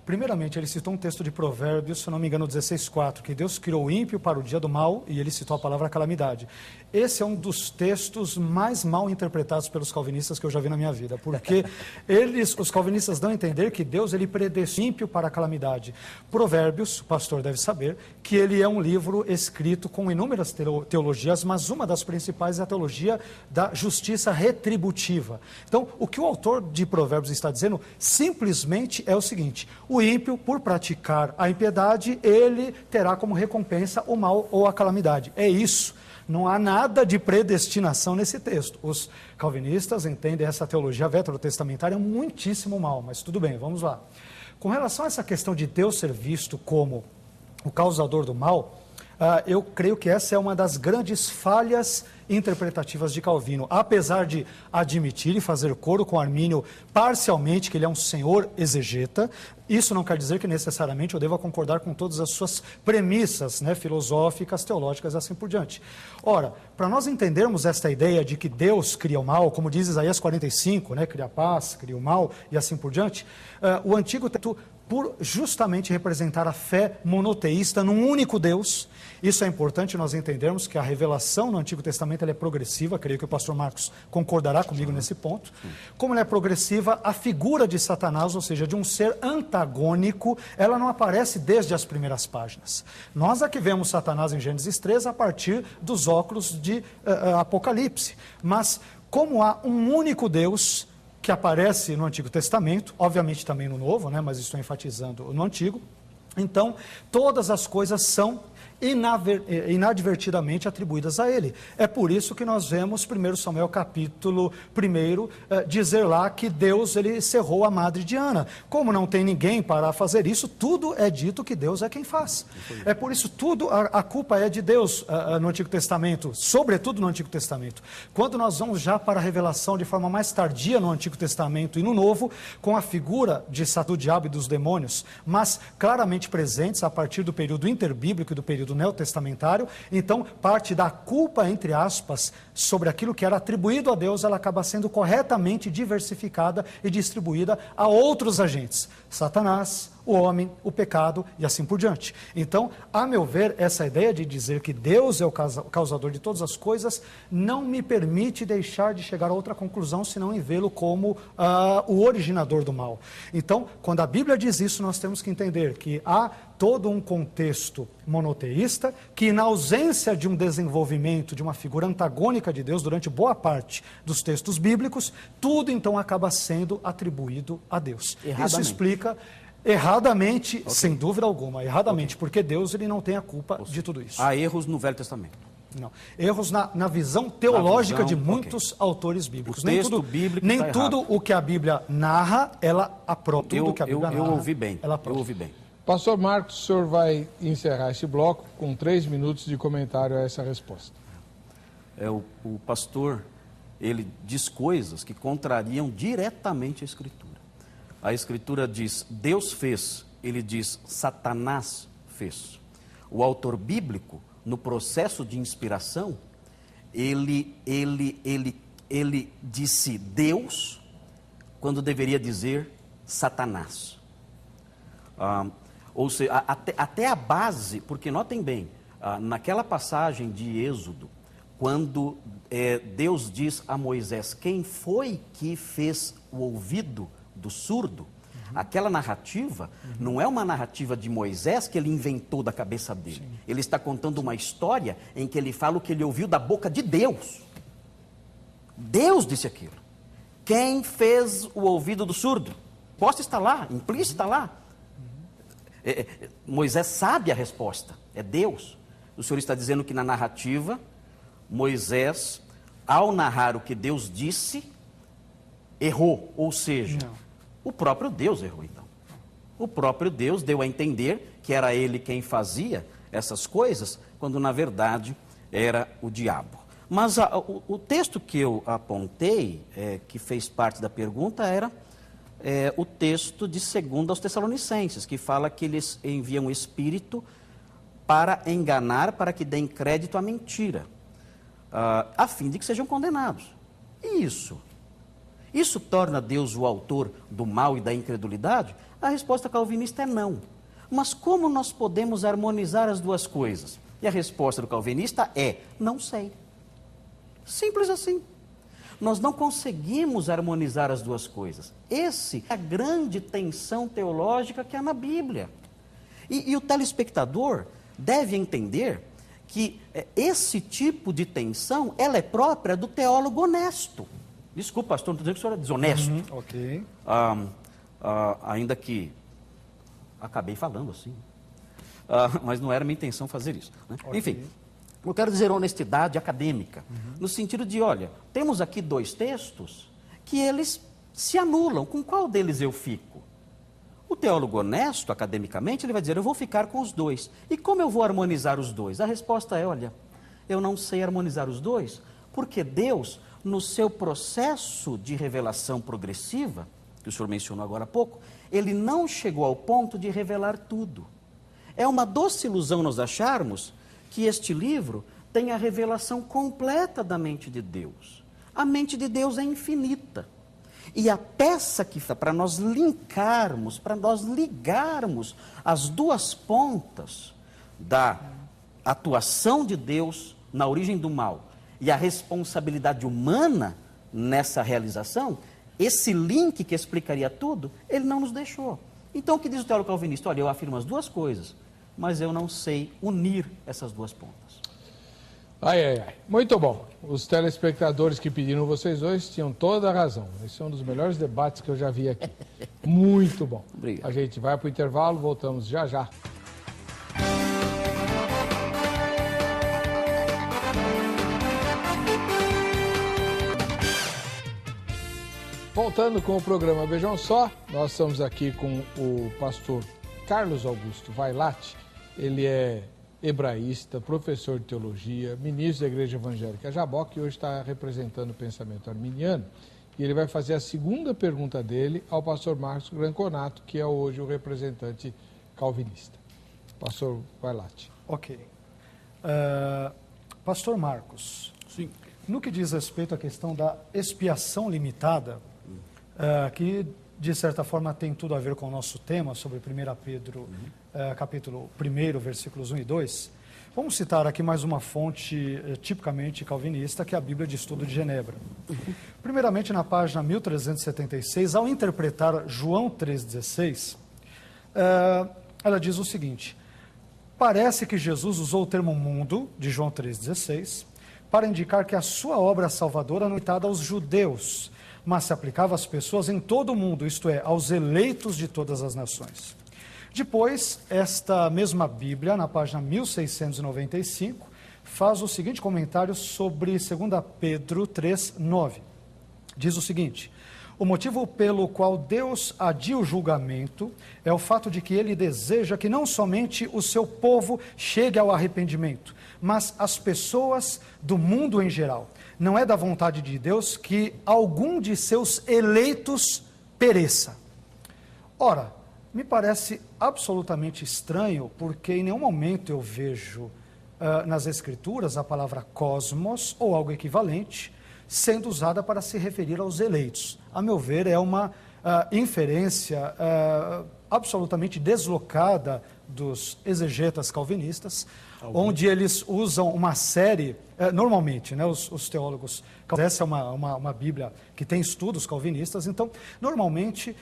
Primeiramente, ele citou um texto de Provérbios, se não me engano, 16:4, que Deus criou o ímpio para o dia do mal, e ele citou a palavra calamidade. Esse é um dos textos mais mal interpretados pelos calvinistas que eu já vi na minha vida, porque os calvinistas dão a entender que Deus ele predestina o ímpio para a calamidade. Provérbios, o pastor deve saber, que ele é um livro escrito com inúmeras teologias, mas uma das principais é a teologia da justiça retributiva. Então, o que o autor de Provérbios está dizendo simplesmente é o seguinte: o ímpio, por praticar a impiedade, ele terá como recompensa o mal ou a calamidade. É isso. Não há nada de predestinação nesse texto. Os calvinistas entendem essa teologia veterotestamentária muitíssimo mal, mas tudo bem, vamos lá. Com relação a essa questão de Deus ser visto como o causador do mal, eu creio que essa é uma das grandes falhas interpretativas de Calvino. Apesar de admitir e fazer coro com Armínio parcialmente que ele é um senhor exegeta, isso não quer dizer que necessariamente eu deva concordar com todas as suas premissas, né, filosóficas, teológicas e assim por diante. Ora, para nós entendermos esta ideia de que Deus cria o mal, como diz Isaías 45, né, cria a paz, cria o mal e assim por diante, o Antigo Testamento, por justamente representar a fé monoteísta num único Deus. Isso é importante nós entendermos que a revelação no Antigo Testamento ela é progressiva, creio que o pastor Marcos concordará comigo nesse ponto. Como ela é progressiva, a figura de Satanás, ou seja, de um ser antagônico, ela não aparece desde as primeiras páginas. Nós aqui vemos Satanás em Gênesis 3 a partir dos óculos de Apocalipse. Mas como há um único Deus que aparece no Antigo Testamento, obviamente também no Novo, né, mas estou enfatizando no Antigo, então todas as coisas são inadvertidamente atribuídas a ele. É por isso que nós vemos 1 Samuel capítulo 1 dizer lá que Deus ele cerrou a madre de Ana. Como não tem ninguém para fazer isso, tudo é dito que Deus é quem faz. É por isso tudo a culpa é de Deus no Antigo Testamento, sobretudo no Antigo Testamento. Quando nós vamos já para a revelação de forma mais tardia no Antigo Testamento e no Novo, com a figura do diabo e dos demônios, mas claramente presentes a partir do período interbíblico e do período neotestamentário, então parte da culpa, entre aspas, sobre aquilo que era atribuído a Deus, ela acaba sendo corretamente diversificada e distribuída a outros agentes, Satanás, o homem, o pecado e assim por diante. Então, a meu ver, essa ideia de dizer que Deus é o causador de todas as coisas não me permite deixar de chegar a outra conclusão, senão em vê-lo como o originador do mal. Então, quando a Bíblia diz isso, nós temos que entender que há todo um contexto monoteísta, que na ausência de um desenvolvimento de uma figura antagônica de Deus durante boa parte dos textos bíblicos, tudo então acaba sendo atribuído a Deus. Isso explica erradamente, sem dúvida alguma, erradamente, porque Deus ele não tem a culpa de tudo isso. Há erros no Velho Testamento. Não. Erros na visão teológica de muitos autores bíblicos. O texto bíblico nem tudo o que a Bíblia narra, ela aprova. Tudo que a Bíblia narra, eu ouvi bem. Ela aprova. Eu ouvi bem. Pastor Marcos, o senhor vai encerrar esse bloco com 3 minutos de comentário a essa resposta. O pastor, ele diz coisas que contrariam diretamente a Escritura. A Escritura diz, Deus fez, ele diz, Satanás fez. O autor bíblico, no processo de inspiração, ele disse Deus, quando deveria dizer Satanás. Ou seja, até a base, porque notem bem, naquela passagem de Êxodo, quando Deus diz a Moisés, quem foi que fez o ouvido do surdo? Aquela narrativa não é uma narrativa de Moisés que ele inventou da cabeça dele. Sim. Ele está contando uma história em que ele fala o que ele ouviu da boca de Deus. Deus disse aquilo. Quem fez o ouvido do surdo? Posta está lá, implícita está lá. Moisés sabe a resposta, é Deus. O Senhor está dizendo que na narrativa, Moisés, ao narrar o que Deus disse, errou, ou seja, o próprio Deus errou então. O próprio Deus deu a entender que era ele quem fazia essas coisas, quando na verdade era o diabo. Mas o texto que eu apontei, que fez parte da pergunta, era o texto de 2 aos Tessalonicenses, que fala que eles enviam o Espírito para enganar, para que deem crédito à mentira, a fim de que sejam condenados. E Isso torna Deus o autor do mal e da incredulidade? A resposta calvinista é não. Mas como nós podemos harmonizar as duas coisas? E a resposta do calvinista é: não sei. Simples assim. Nós não conseguimos harmonizar as duas coisas. Essa é a grande tensão teológica que há na Bíblia. E o telespectador deve entender que esse tipo de tensão, ela é própria do teólogo honesto. Desculpa, pastor, não estou dizendo que o senhor é desonesto. Ok. Ainda que acabei falando assim. Mas não era minha intenção fazer isso. Né? Okay. Enfim, eu quero dizer honestidade acadêmica, no sentido de, olha, temos aqui dois textos que eles se anulam. Com qual deles eu fico? O teólogo honesto, academicamente, ele vai dizer: eu vou ficar com os dois. E como eu vou harmonizar os dois? A resposta é: olha, eu não sei harmonizar os dois, porque Deus, no seu processo de revelação progressiva, que o senhor mencionou agora há pouco, ele não chegou ao ponto de revelar tudo. É uma doce ilusão nós acharmos que este livro tem a revelação completa da mente de Deus. A mente de Deus é infinita. E a peça que para nós linkarmos, para nós ligarmos as duas pontas da atuação de Deus na origem do mal e a responsabilidade humana nessa realização, esse link que explicaria tudo, ele não nos deixou. Então o que diz o teólogo calvinista? Olha, eu afirmo as duas coisas, mas eu não sei unir essas duas pontas. Muito bom. Os telespectadores que pediram vocês dois tinham toda a razão. Esse é um dos melhores debates que eu já vi aqui. Muito bom. Obrigado. A gente vai para o intervalo, voltamos já já. Voltando com o programa Vejam Só, nós estamos aqui com o pastor Carlos Augusto Vailate. Ele é hebraísta, professor de teologia, ministro da Igreja Evangélica Jaboque, que hoje está representando o pensamento arminiano. E ele vai fazer a segunda pergunta dele ao pastor Marcos Granconato, que é hoje o representante calvinista. Pastor Vailate. Ok. Pastor Marcos, sim, no que diz respeito à questão da expiação limitada, que de certa forma tem tudo a ver com o nosso tema sobre 1 Pedro, capítulo 1, versículos 1 e 2, vamos citar aqui mais uma fonte tipicamente calvinista, que é a Bíblia de Estudo de Genebra. Primeiramente, na página 1376, ao interpretar João 3,16, ela diz o seguinte: parece que Jesus usou o termo mundo, de João 3,16, para indicar que a sua obra salvadora não é limitada aos judeus, mas se aplicava às pessoas em todo o mundo, isto é, aos eleitos de todas as nações. Depois, esta mesma Bíblia, na página 1695, faz o seguinte comentário sobre 2 Pedro 3,9. Diz o seguinte: o motivo pelo qual Deus adia o julgamento é o fato de que ele deseja que não somente o seu povo chegue ao arrependimento, mas as pessoas do mundo em geral. Não é da vontade de Deus que algum de seus eleitos pereça. Ora, me parece absolutamente estranho, porque em nenhum momento eu vejo nas Escrituras a palavra cosmos ou algo equivalente sendo usada para se referir aos eleitos. A meu ver, é uma inferência absolutamente deslocada dos exegetas calvinistas, onde eles usam uma série, normalmente, né, os teólogos, essa é uma Bíblia que tem estudos calvinistas, então, normalmente,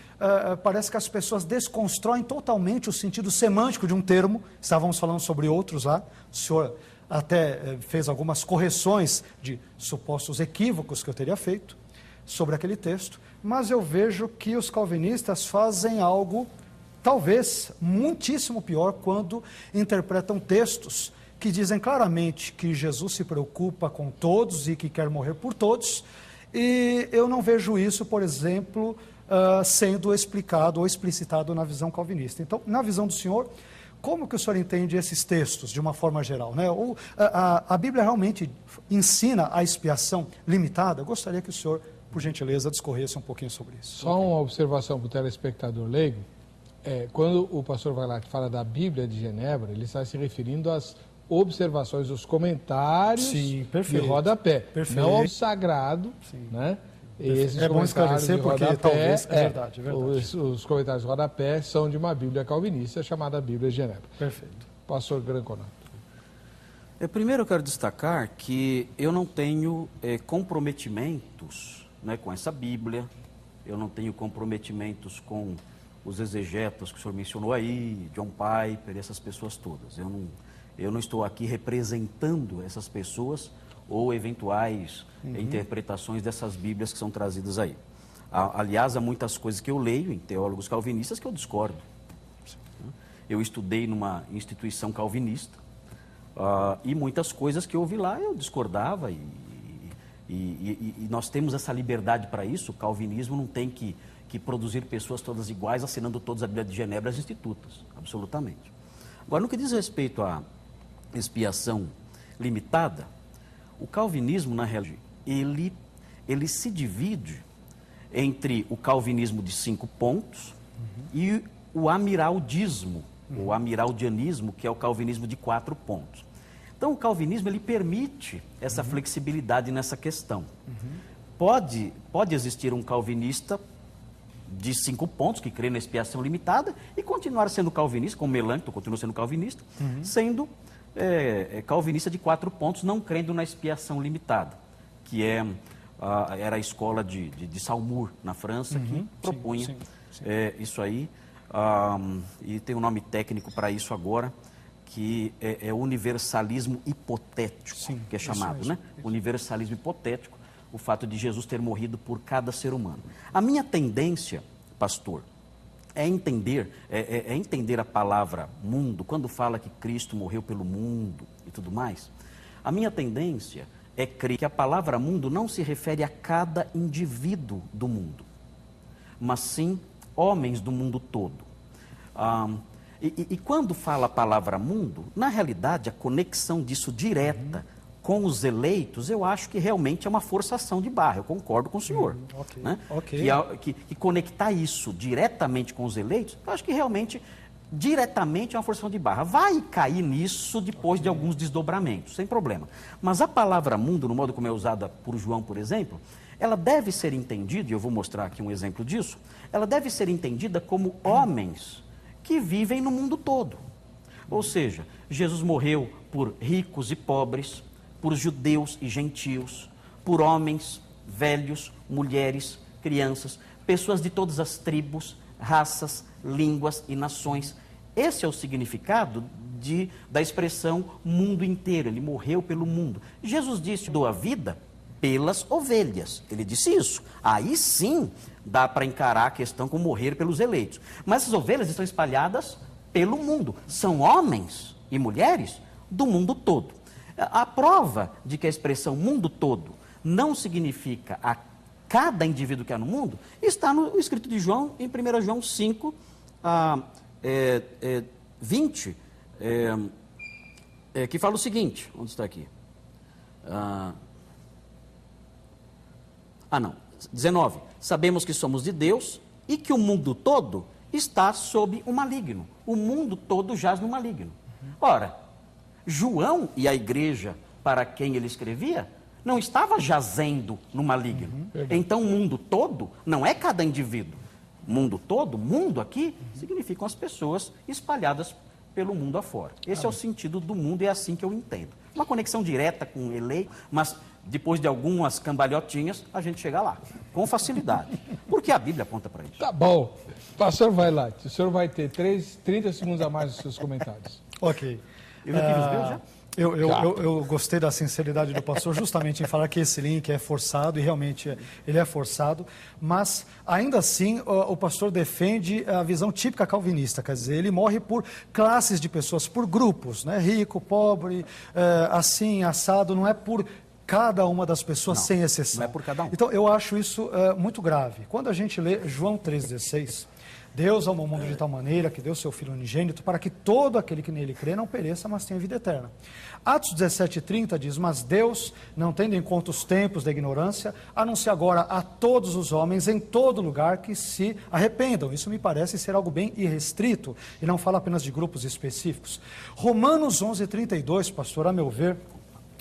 parece que as pessoas desconstroem totalmente o sentido semântico de um termo. Estávamos falando sobre outros lá, o senhor até fez algumas correções de supostos equívocos que eu teria feito sobre aquele texto, mas eu vejo que os calvinistas fazem algo talvez muitíssimo pior quando interpretam textos que dizem claramente que Jesus se preocupa com todos e que quer morrer por todos, e eu não vejo isso, por exemplo, sendo explicado ou explicitado na visão calvinista. Então, na visão do senhor, como que o senhor entende esses textos de uma forma geral, né? Ou a Bíblia realmente ensina a expiação limitada? Eu gostaria que o senhor, por gentileza, discorresse um pouquinho sobre isso. Só uma observação para o telespectador leigo. Quando o pastor Vailate fala da Bíblia de Genebra, ele está se referindo às observações, os comentários. Sim, de rodapé. Perfeito. Não ao sagrado, né? E esses é bom esclarecer porque rodapé, talvez é verdade. Os comentários de rodapé são de uma Bíblia calvinista chamada Bíblia de Genebra. Perfeito. Pastor Granconato. Primeiro eu quero destacar que eu não tenho comprometimentos, né, com essa Bíblia, eu não tenho comprometimentos com os exegetas que o senhor mencionou aí, John Piper, essas pessoas todas. Eu não estou aqui representando essas pessoas ou eventuais interpretações dessas Bíblias que são trazidas aí. Aliás, há muitas coisas que eu leio em teólogos calvinistas que eu discordo. Eu estudei numa instituição calvinista e muitas coisas que eu ouvi lá eu discordava e nós temos essa liberdade para isso. O calvinismo não tem que produzir pessoas todas iguais, assinando todas a Bíblia de Genebra as institutas, absolutamente. Agora, no que diz respeito à expiação limitada, o calvinismo, na realidade, ele se divide entre o calvinismo de 5 pontos e o amiraldismo, o amiraldianismo, que é o calvinismo de 4 pontos. Então, o calvinismo, ele permite essa flexibilidade nessa questão. Pode existir um calvinista de 5 pontos, que crê na expiação limitada, e continuar sendo calvinista, como Melanchthon continua sendo calvinista, sendo calvinista de 4 pontos, não crendo na expiação limitada, que era a escola de Saumur, na França, que propunha isso aí, e tem um nome técnico para isso agora, que é universalismo hipotético, que é chamado, né? Universalismo hipotético, o fato de Jesus ter morrido por cada ser humano. A minha tendência, pastor, é entender a palavra mundo, quando fala que Cristo morreu pelo mundo e tudo mais. A minha tendência é crer que a palavra mundo não se refere a cada indivíduo do mundo, mas sim homens do mundo todo. E quando fala a palavra mundo, na realidade, a conexão disso direta com os eleitos, eu acho que realmente é uma forçação de barra, eu concordo com o senhor. Né? Que conectar isso diretamente com os eleitos, eu acho que realmente, diretamente é uma forçação de barra. Vai cair nisso depois de alguns desdobramentos, sem problema. Mas a palavra mundo, no modo como é usada por João, por exemplo, ela deve ser entendida, e eu vou mostrar aqui um exemplo disso, ela deve ser entendida como homens que vivem no mundo todo. Ou seja, Jesus morreu por ricos e pobres, por judeus e gentios, por homens, velhos, mulheres, crianças, pessoas de todas as tribos, raças, línguas e nações. Esse é o significado da expressão mundo inteiro. Ele morreu pelo mundo. Jesus disse: dou a vida pelas ovelhas. Ele disse isso. Aí sim dá para encarar a questão com morrer pelos eleitos. Mas essas ovelhas estão espalhadas pelo mundo. São homens e mulheres do mundo todo. A prova de que a expressão mundo todo não significa a cada indivíduo que há no mundo está no escrito de João, em 1 João 5, 20, que fala o seguinte, onde está aqui? 19. Sabemos que somos de Deus e que o mundo todo está sob o maligno. O mundo todo jaz no maligno. Ora, João e a igreja para quem ele escrevia não estava jazendo no maligno. Então, o mundo todo não é cada indivíduo. Mundo todo, mundo aqui, significam as pessoas espalhadas pelo mundo afora. Esse é o sentido do mundo e é assim que eu entendo. Uma conexão direta com o eleito, mas depois de algumas cambalhotinhas, a gente chega lá, com facilidade. Porque a Bíblia aponta para isso. Tá bom. Pastor Vailate, o senhor vai ter 30 segundos a mais nos seus comentários. Ok. Eu já tive os meus, já? Eu gostei da sinceridade do pastor justamente em falar que esse link é forçado, e realmente ele é forçado, mas ainda assim o pastor defende a visão típica calvinista, quer dizer, ele morre por classes de pessoas, por grupos, né? Rico, pobre, assim, assado, não é por cada uma das pessoas, sem exceção. Não é por cada um. Então eu acho isso muito grave. Quando a gente lê João 3,16... Deus amou o mundo de tal maneira que deu seu Filho unigênito para que todo aquele que nele crê não pereça, mas tenha vida eterna. Atos 17:30 diz: mas Deus, não tendo em conta os tempos da ignorância, anuncia agora a todos os homens em todo lugar que se arrependam. Isso me parece ser algo bem irrestrito e não fala apenas de grupos específicos. Romanos 11:32, pastor, a meu ver,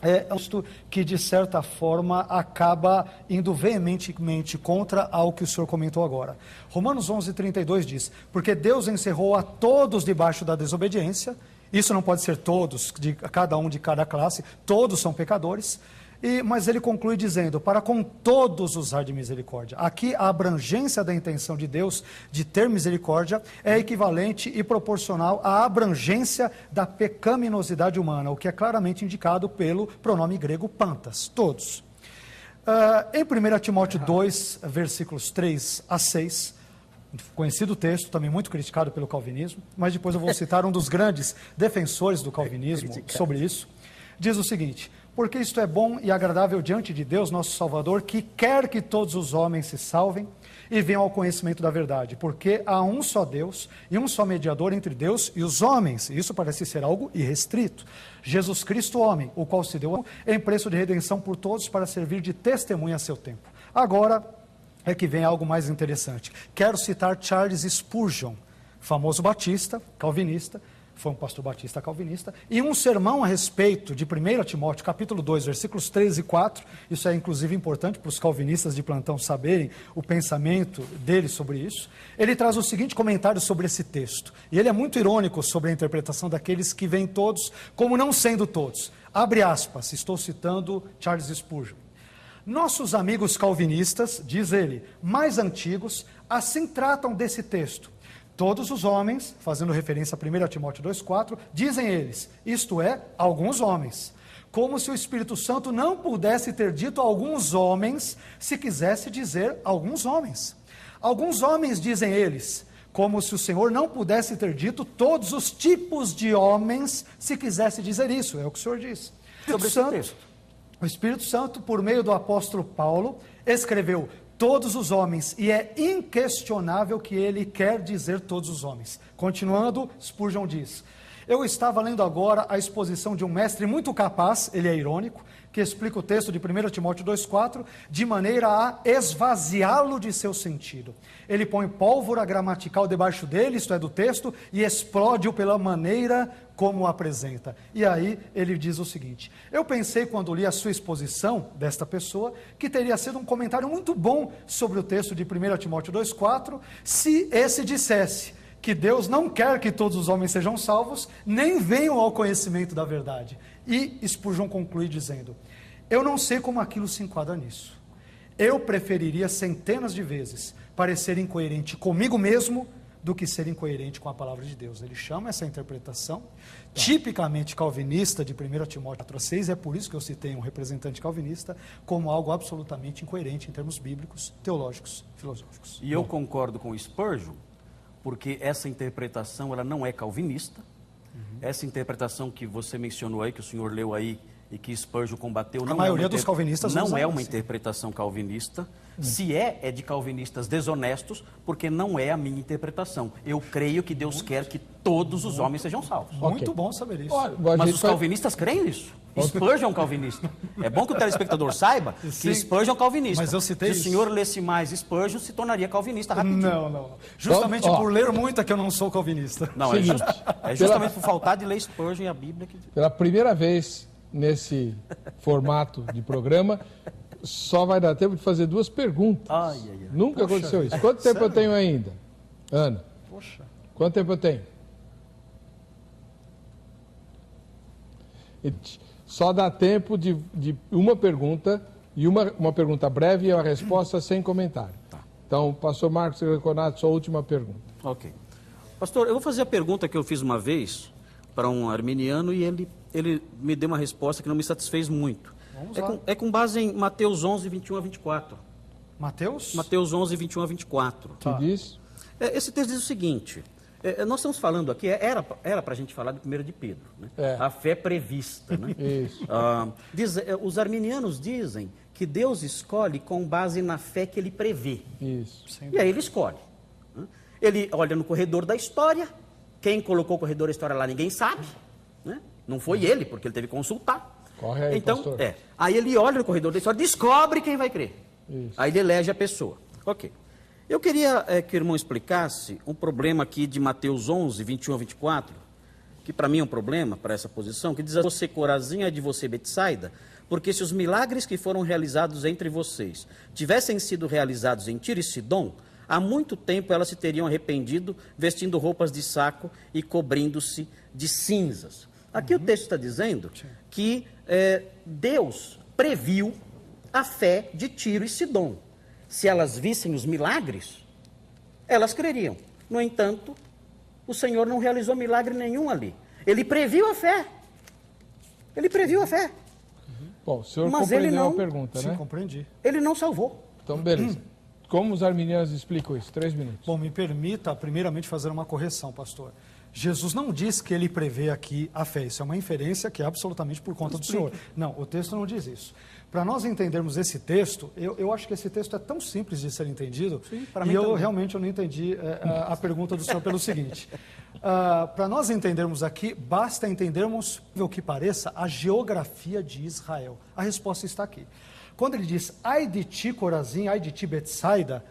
é um que, de certa forma, acaba indo veementemente contra ao que o senhor comentou agora. Romanos 11:32 diz, porque Deus encerrou a todos debaixo da desobediência, isso não pode ser todos, cada um de cada classe, todos são pecadores, mas ele conclui dizendo, para com todos usar de misericórdia. Aqui a abrangência da intenção de Deus de ter misericórdia é equivalente e proporcional à abrangência da pecaminosidade humana, o que é claramente indicado pelo pronome grego pantas, todos. Em 1 Timóteo 2, versículos 3 a 6, conhecido texto, também muito criticado pelo calvinismo, mas depois eu vou citar um dos grandes defensores do calvinismo sobre isso, diz o seguinte, porque isto é bom e agradável diante de Deus, nosso Salvador, que quer que todos os homens se salvem e venham ao conhecimento da verdade, porque há um só Deus e um só mediador entre Deus e os homens, isso parece ser algo irrestrito, Jesus Cristo, homem, o qual se deu em preço de redenção por todos para servir de testemunha a seu tempo. Agora é que vem algo mais interessante. Quero citar Charles Spurgeon, famoso batista, calvinista, foi um pastor batista calvinista, e um sermão a respeito de 1 Timóteo, capítulo 2, versículos 3 e 4, isso é inclusive importante para os calvinistas de plantão saberem o pensamento dele sobre isso, ele traz o seguinte comentário sobre esse texto, e ele é muito irônico sobre a interpretação daqueles que veem todos como não sendo todos. Abre aspas, estou citando Charles Spurgeon. Nossos amigos calvinistas, diz ele, mais antigos, assim tratam desse texto. Todos os homens, fazendo referência a 1 Timóteo 2,4, dizem eles, isto é, alguns homens. Como se o Espírito Santo não pudesse ter dito alguns homens, se quisesse dizer alguns homens. Alguns homens, dizem eles, como se o Senhor não pudesse ter dito todos os tipos de homens, se quisesse dizer isso, é o que o Senhor diz. O Espírito Santo, por meio do apóstolo Paulo, escreveu todos os homens, e é inquestionável que ele quer dizer todos os homens. Continuando, Spurgeon diz, eu estava lendo agora a exposição de um mestre muito capaz, ele é irônico, que explica o texto de 1 Timóteo 2,4, de maneira a esvaziá-lo de seu sentido. Ele põe pólvora gramatical debaixo dele, isto é, do texto, e explode-o pela maneira como o apresenta. E aí ele diz o seguinte, eu pensei quando li a sua exposição desta pessoa, que teria sido um comentário muito bom sobre o texto de 1 Timóteo 2,4, se esse dissesse que Deus não quer que todos os homens sejam salvos, nem venham ao conhecimento da verdade. E Spurgeon conclui dizendo, eu não sei como aquilo se enquadra nisso. Eu preferiria centenas de vezes parecer incoerente comigo mesmo do que ser incoerente com a palavra de Deus. Ele chama essa interpretação tipicamente calvinista de 1 Timóteo 4,6, é por isso que eu citei um representante calvinista, como algo absolutamente incoerente em termos bíblicos, teológicos, filosóficos. E eu concordo com o Spurgeon, porque essa interpretação ela não é calvinista. Essa interpretação que você mencionou aí, que o senhor leu aí, e que Spurgeon combateu, a maioria dos calvinistas não é uma interpretação calvinista. Se é de calvinistas desonestos, porque não é a minha interpretação. Eu creio que Deus quer que todos os homens sejam salvos. Muito bom saber isso. Mas os calvinistas creem nisso. Spurgeon é um calvinista. É bom que o telespectador saiba que Spurgeon é um calvinista. Mas eu citei Se o senhor lesse mais Spurgeon, se tornaria calvinista rapidinho. Não. Justamente por ler muito é que eu não sou calvinista. Não, é justamente por faltar de ler Spurgeon e a Bíblia que... Pela primeira vez nesse formato de programa, só vai dar tempo de fazer duas perguntas. Nunca aconteceu isso. Quanto tempo eu tenho ainda? Ana? Quanto tempo eu tenho? Só dá tempo de uma pergunta, e uma pergunta breve e uma resposta sem comentário. Então, pastor Marcos Reconato, sua última pergunta. Ok. Pastor, eu vou fazer a pergunta que eu fiz uma vez para um arminiano e ele me deu uma resposta que não me satisfez muito. É com base em Mateus 11, 21 a 24. Mateus? Mateus 11, 21 a 24. Que diz? Esse texto diz o seguinte, nós estamos falando aqui, era para a gente falar de 1 de Pedro, né? A fé prevista. Né? Isso. Os arminianos dizem que Deus escolhe com base na fé que ele prevê. Isso. E aí ele escolhe. Né? Ele olha no corredor da história, quem colocou o corredor da história lá ninguém sabe, né? Não foi ele, porque ele teve que consultar. Corre aí, então, pastor. aí ele olha no corredor da história, descobre quem vai crer. Isso. Aí ele elege a pessoa. Ok. Eu queria que o irmão explicasse um problema aqui de Mateus 11, 21 a 24, que para mim é um problema, para essa posição, que diz: você Corazim, é de você Betsaida, porque se os milagres que foram realizados entre vocês tivessem sido realizados em Tiro e Sidom, há muito tempo elas se teriam arrependido, vestindo roupas de saco e cobrindo-se de cinzas. Aqui o texto está dizendo que Deus previu a fé de Tiro e Sidom. Se elas vissem os milagres, elas creriam. No entanto, o Senhor não realizou milagre nenhum ali. Ele previu a fé. Ele previu a fé. Bom, o senhor Mas compreendeu ele não... a pergunta, né? Sim, compreendi. Ele não salvou. Então, beleza. Como os arminianos explicam isso? 3 minutos. Bom, me permita primeiramente fazer uma correção, pastor. Jesus não diz que ele prevê aqui a fé. Isso é uma inferência que é absolutamente por conta do Senhor. Não, o texto não diz isso. Para nós entendermos esse texto, eu acho que esse texto é tão simples de ser entendido, sim, para e mim eu também. realmente não entendi a pergunta do senhor pelo seguinte. Para nós entendermos aqui, basta entendermos, o que pareça, a geografia de Israel. A resposta está aqui. Quando ele diz, ai de ti, Corazim, ai de ti, Betsaida,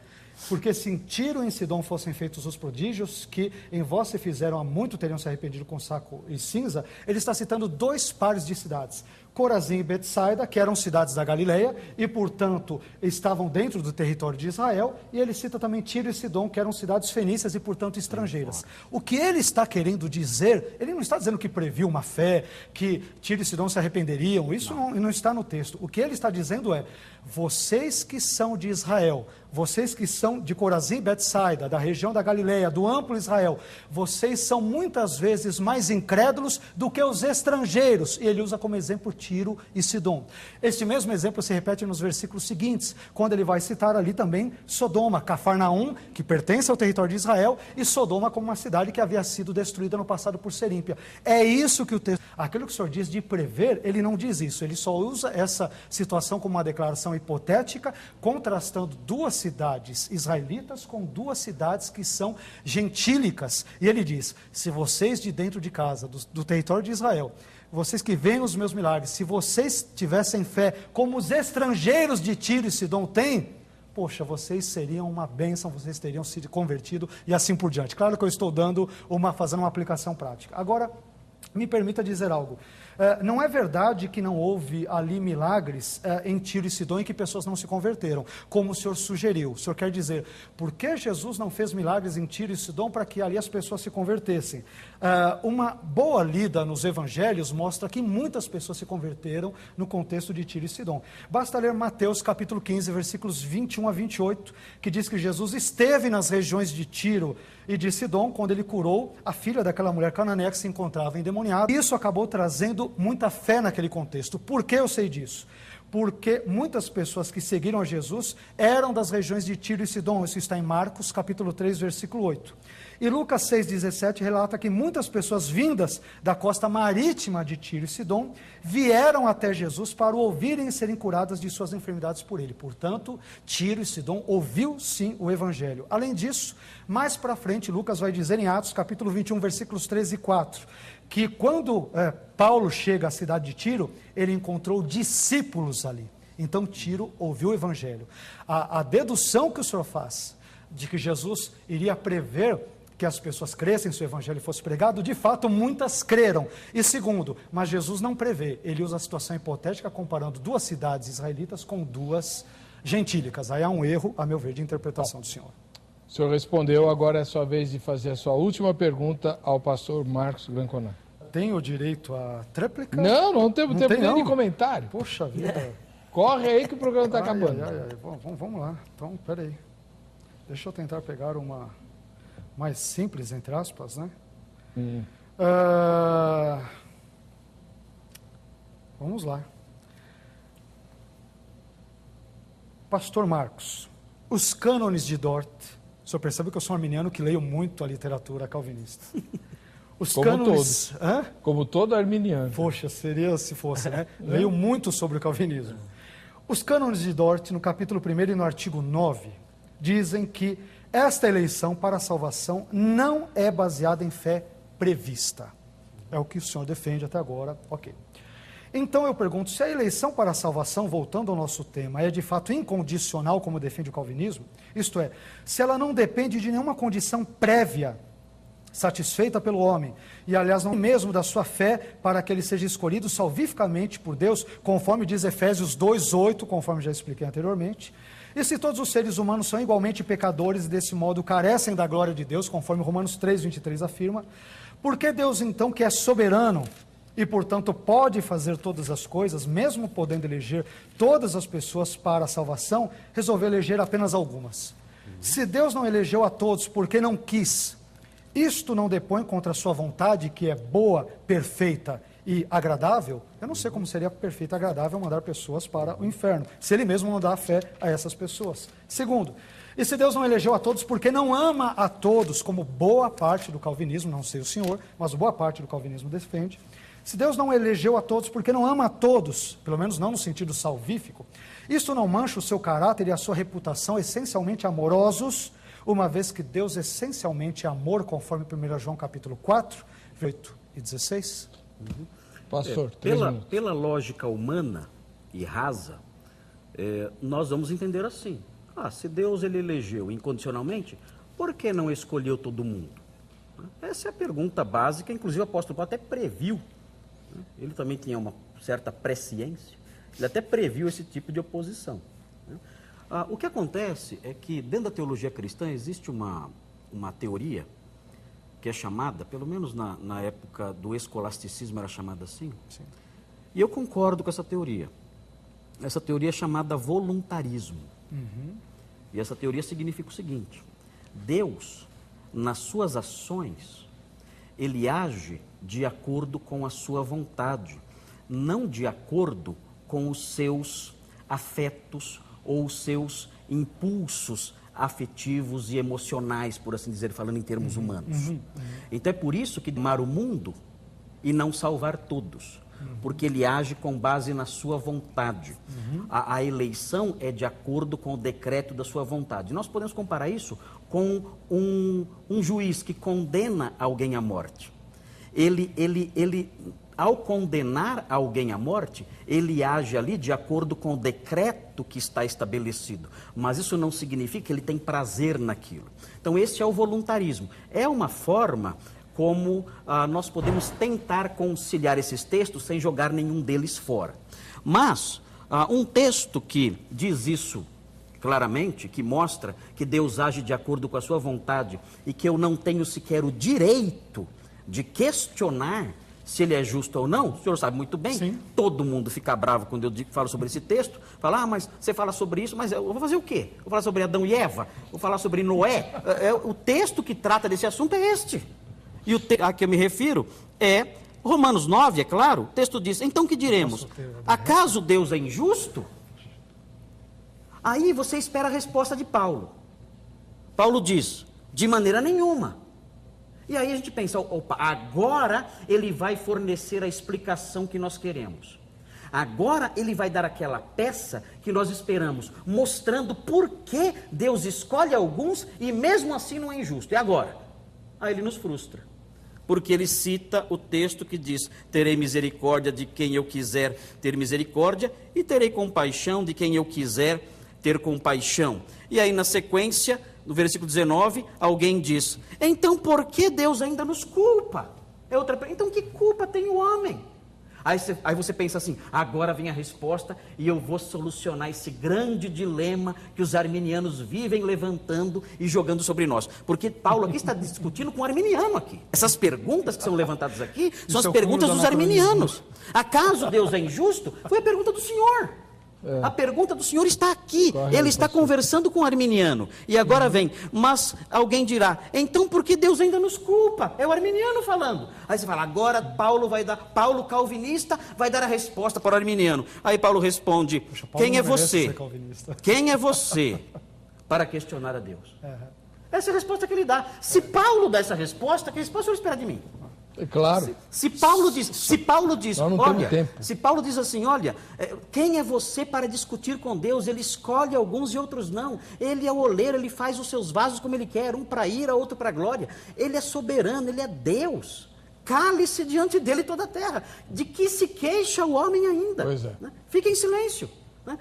porque se em Tiro e em Sidom fossem feitos os prodígios que em vós se fizeram há muito, teriam se arrependido com saco e cinza, ele está citando 2 pares de cidades. Corazim e Betsaida, que eram cidades da Galileia e, portanto, estavam dentro do território de Israel, e ele cita também Tiro e Sidom, que eram cidades fenícias e, portanto, estrangeiras. O que ele está querendo dizer, ele não está dizendo que previu uma fé, que Tiro e Sidom se arrependeriam, isso não está no texto. O que ele está dizendo é, vocês que são de Israel, vocês que são de Corazim e Betsaida, da região da Galileia, do amplo Israel, vocês são muitas vezes mais incrédulos do que os estrangeiros. E ele usa como exemplo Tiro e Sidom. Este mesmo exemplo se repete nos versículos seguintes, quando ele vai citar ali também Sodoma, Cafarnaum, que pertence ao território de Israel, e Sodoma como uma cidade que havia sido destruída no passado por ser ímpia. É isso que o texto... Aquilo que o senhor diz de prever, ele não diz isso, ele só usa essa situação como uma declaração hipotética, contrastando 2 cidades israelitas com 2 cidades que são gentílicas. E ele diz, se vocês de dentro de casa, do território de Israel, vocês que veem os meus milagres, se vocês tivessem fé como os estrangeiros de Tiro e Sidom têm, poxa, vocês seriam uma bênção, vocês teriam se convertido e assim por diante. Claro que eu estou fazendo uma aplicação prática. Agora, me permita dizer algo. Não é verdade que não houve ali milagres em Tiro e Sidom e que pessoas não se converteram, como o senhor sugeriu. O senhor quer dizer, por que Jesus não fez milagres em Tiro e Sidom para que ali as pessoas se convertessem? Uma boa lida nos evangelhos mostra que muitas pessoas se converteram no contexto de Tiro e Sidom. Basta ler Mateus capítulo 15, versículos 21 a 28, que diz que Jesus esteve nas regiões de Tiro e de Sidom, quando ele curou a filha daquela mulher cananeia que se encontrava endemoniada. Isso acabou trazendo muita fé naquele contexto. Por que eu sei disso? Porque muitas pessoas que seguiram a Jesus eram das regiões de Tiro e Sidom. Isso está em Marcos, capítulo 3, versículo 8. E Lucas 6,17 relata que muitas pessoas vindas da costa marítima de Tiro e Sidom vieram até Jesus para o ouvirem e serem curadas de suas enfermidades por ele. Portanto, Tiro e Sidom ouviu sim o evangelho. Além disso, mais para frente, Lucas vai dizer em Atos, capítulo 21, versículos 13 e 4, que quando Paulo chega à cidade de Tiro, ele encontrou discípulos ali. Então, Tiro ouviu o evangelho. A dedução que o senhor faz de que Jesus iria prever que as pessoas crescem se o evangelho fosse pregado, de fato muitas creram. E segundo, mas Jesus não prevê, ele usa a situação hipotética comparando 2 cidades israelitas com 2 gentílicas. Aí há um erro, a meu ver, de interpretação do senhor. O senhor respondeu, agora é a sua vez de fazer a sua última pergunta ao pastor Marcos Granconan. Tenho direito à tréplica? Não temos tempo nem de comentário. Poxa vida. Corre aí que o programa está acabando. Vamos lá. Então, peraí. Deixa eu tentar pegar uma mais simples, entre aspas, né? Vamos lá. Pastor Marcos, os cânones de Dort, o senhor percebe que eu sou um arminiano que leio muito a literatura calvinista. Os como cânones... todos. Como todo arminiano. Poxa, seria se fosse, né? Leio muito sobre o calvinismo. Os cânones de Dort, no capítulo 1 e no artigo 9, dizem que esta eleição para a salvação não é baseada em fé prevista. É o que o senhor defende até agora, ok. Então eu pergunto, se a eleição para a salvação, voltando ao nosso tema, é de fato incondicional, como defende o calvinismo, isto é, se ela não depende de nenhuma condição prévia, satisfeita pelo homem, e aliás não mesmo da sua fé, para que ele seja escolhido salvificamente por Deus, conforme diz Efésios 2:8, conforme já expliquei anteriormente. E se todos os seres humanos são igualmente pecadores e desse modo carecem da glória de Deus, conforme Romanos 3:23 afirma, por que Deus então, que é soberano e portanto pode fazer todas as coisas, mesmo podendo eleger todas as pessoas para a salvação, resolveu eleger apenas algumas? Se Deus não elegeu a todos porque não quis, isto não depõe contra a sua vontade, que é boa, perfeita e agradável? Eu não sei como seria perfeito e agradável mandar pessoas para o inferno, se ele mesmo não dá fé a essas pessoas. Segundo, e se Deus não elegeu a todos porque não ama a todos, como boa parte do calvinismo, não sei o senhor, mas boa parte do calvinismo defende, se Deus não elegeu a todos porque não ama a todos, pelo menos não no sentido salvífico, isto não mancha o seu caráter e a sua reputação essencialmente amorosos, uma vez que Deus essencialmente é amor, conforme 1 João capítulo 4, 8 e 16? Pastor, pela lógica humana e rasa, nós vamos entender assim. Se Deus ele elegeu incondicionalmente, por que não escolheu todo mundo? Essa é a pergunta básica, inclusive o apóstolo Paulo até previu. Ele também tinha uma certa presciência, ele até previu esse tipo de oposição. O que acontece é que dentro da teologia cristã existe uma teoria que é chamada, pelo menos na época do escolasticismo era chamada assim. Sim. E eu concordo com essa teoria. Essa teoria é chamada voluntarismo. E essa teoria significa o seguinte: Deus, nas suas ações, ele age de acordo com a sua vontade, não de acordo com os seus afetos ou os seus impulsos afetivos e emocionais, por assim dizer, falando em termos humanos. Então é por isso que amar o mundo e não salvar todos, porque ele age com base na sua vontade. A eleição é de acordo com o decreto da sua vontade. Nós podemos comparar isso com um juiz que condena alguém à morte. Ele, ao condenar alguém à morte, ele age ali de acordo com o decreto que está estabelecido. Mas isso não significa que ele tem prazer naquilo. Então esse é o voluntarismo. É uma forma como nós podemos tentar conciliar esses textos sem jogar nenhum deles fora. Mas um texto que diz isso claramente, que mostra que Deus age de acordo com a sua vontade e que eu não tenho sequer o direito de questionar se ele é justo ou não, o senhor sabe muito bem. Sim. Todo mundo fica bravo quando eu falo sobre esse texto, fala, mas você fala sobre isso, mas eu vou fazer o quê? Vou falar sobre Adão e Eva? Vou falar sobre Noé? O texto que trata desse assunto é este. E o texto a que eu me refiro é Romanos 9, é claro, o texto diz, então que diremos? Acaso Deus é injusto? Aí você espera a resposta de Paulo. Paulo diz, de maneira nenhuma. E aí a gente pensa, opa, agora ele vai fornecer a explicação que nós queremos. Agora ele vai dar aquela peça que nós esperamos, mostrando por que Deus escolhe alguns e mesmo assim não é injusto. E agora? Aí ele nos frustra. Porque ele cita o texto que diz, terei misericórdia de quem eu quiser ter misericórdia e terei compaixão de quem eu quiser ter compaixão. E aí na sequência, no versículo 19, alguém diz, então por que Deus ainda nos culpa? Então que culpa tem o homem? Aí você pensa assim, agora vem a resposta e eu vou solucionar esse grande dilema que os arminianos vivem levantando e jogando sobre nós. Porque Paulo aqui está discutindo com o arminiano aqui. Essas perguntas que são levantadas aqui são as perguntas dos arminianos. Acaso Deus é injusto? Foi a pergunta do senhor. A pergunta do senhor está aqui, ele está conversando com o arminiano, e agora vem, mas alguém dirá, então por que Deus ainda nos culpa? É o arminiano falando. Aí você fala, agora Paulo calvinista vai dar a resposta para o arminiano. Aí Paulo responde, quem é você? Quem é você para questionar a Deus? Essa é a resposta que ele dá. Se Paulo dá essa resposta, que resposta ele espera de mim? É claro. Se Paulo diz assim, olha, quem é você para discutir com Deus? Ele escolhe alguns e outros não. Ele é o oleiro, ele faz os seus vasos como ele quer, um para ira, outro para glória. Ele é soberano, ele é Deus. Cale-se diante dele toda a terra. De que se queixa o homem ainda? Pois é. Fique em silêncio. Né?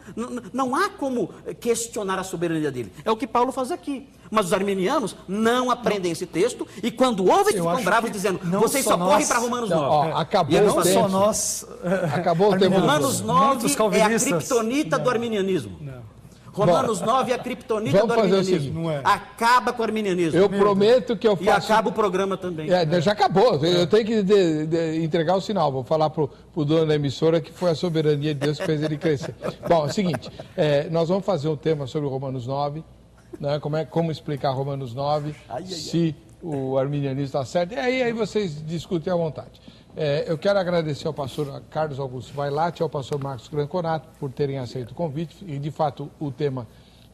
Não há como questionar a soberania dele. É o que Paulo faz aqui. Mas os arminianos não aprendem esse texto e quando ouvem ficam bravos dizendo, vocês só correm para Romanos 9. Ó, acabou o tempo. Só nós, acabou o tempo. Romanos 9 é a criptonita do arminianismo. Romanos 9 é a criptonita do arminianismo. Acaba com o arminianismo. Eu prometo que eu faço... E acaba o programa também. Já acabou. Eu tenho que entregar o sinal. Vou falar para o dono da emissora que foi a soberania de Deus que fez ele crescer. Bom, é o seguinte. Nós vamos fazer um tema sobre Romanos 9. Né, como explicar Romanos 9, se o arminianismo está certo. E aí vocês discutem à vontade. Eu quero agradecer ao pastor Carlos Augusto Vailate e ao pastor Marcos Granconato por terem aceito o convite. E, de fato, o tema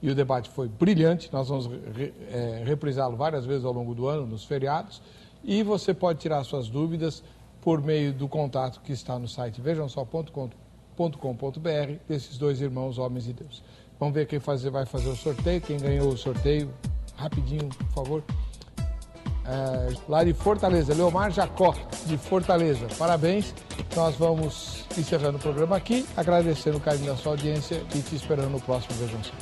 e o debate foi brilhante. Nós vamos reprisá-lo várias vezes ao longo do ano, nos feriados. E você pode tirar suas dúvidas por meio do contato que está no site vejamsó.com.br desses dois irmãos, homens de Deus. Vamos ver quem vai fazer o sorteio, quem ganhou o sorteio. Rapidinho, por favor. Lá de Fortaleza, Leomar Jacó, de Fortaleza. Parabéns. Nós vamos encerrando o programa aqui, agradecendo o carinho da sua audiência e te esperando no próximo Vejam Só.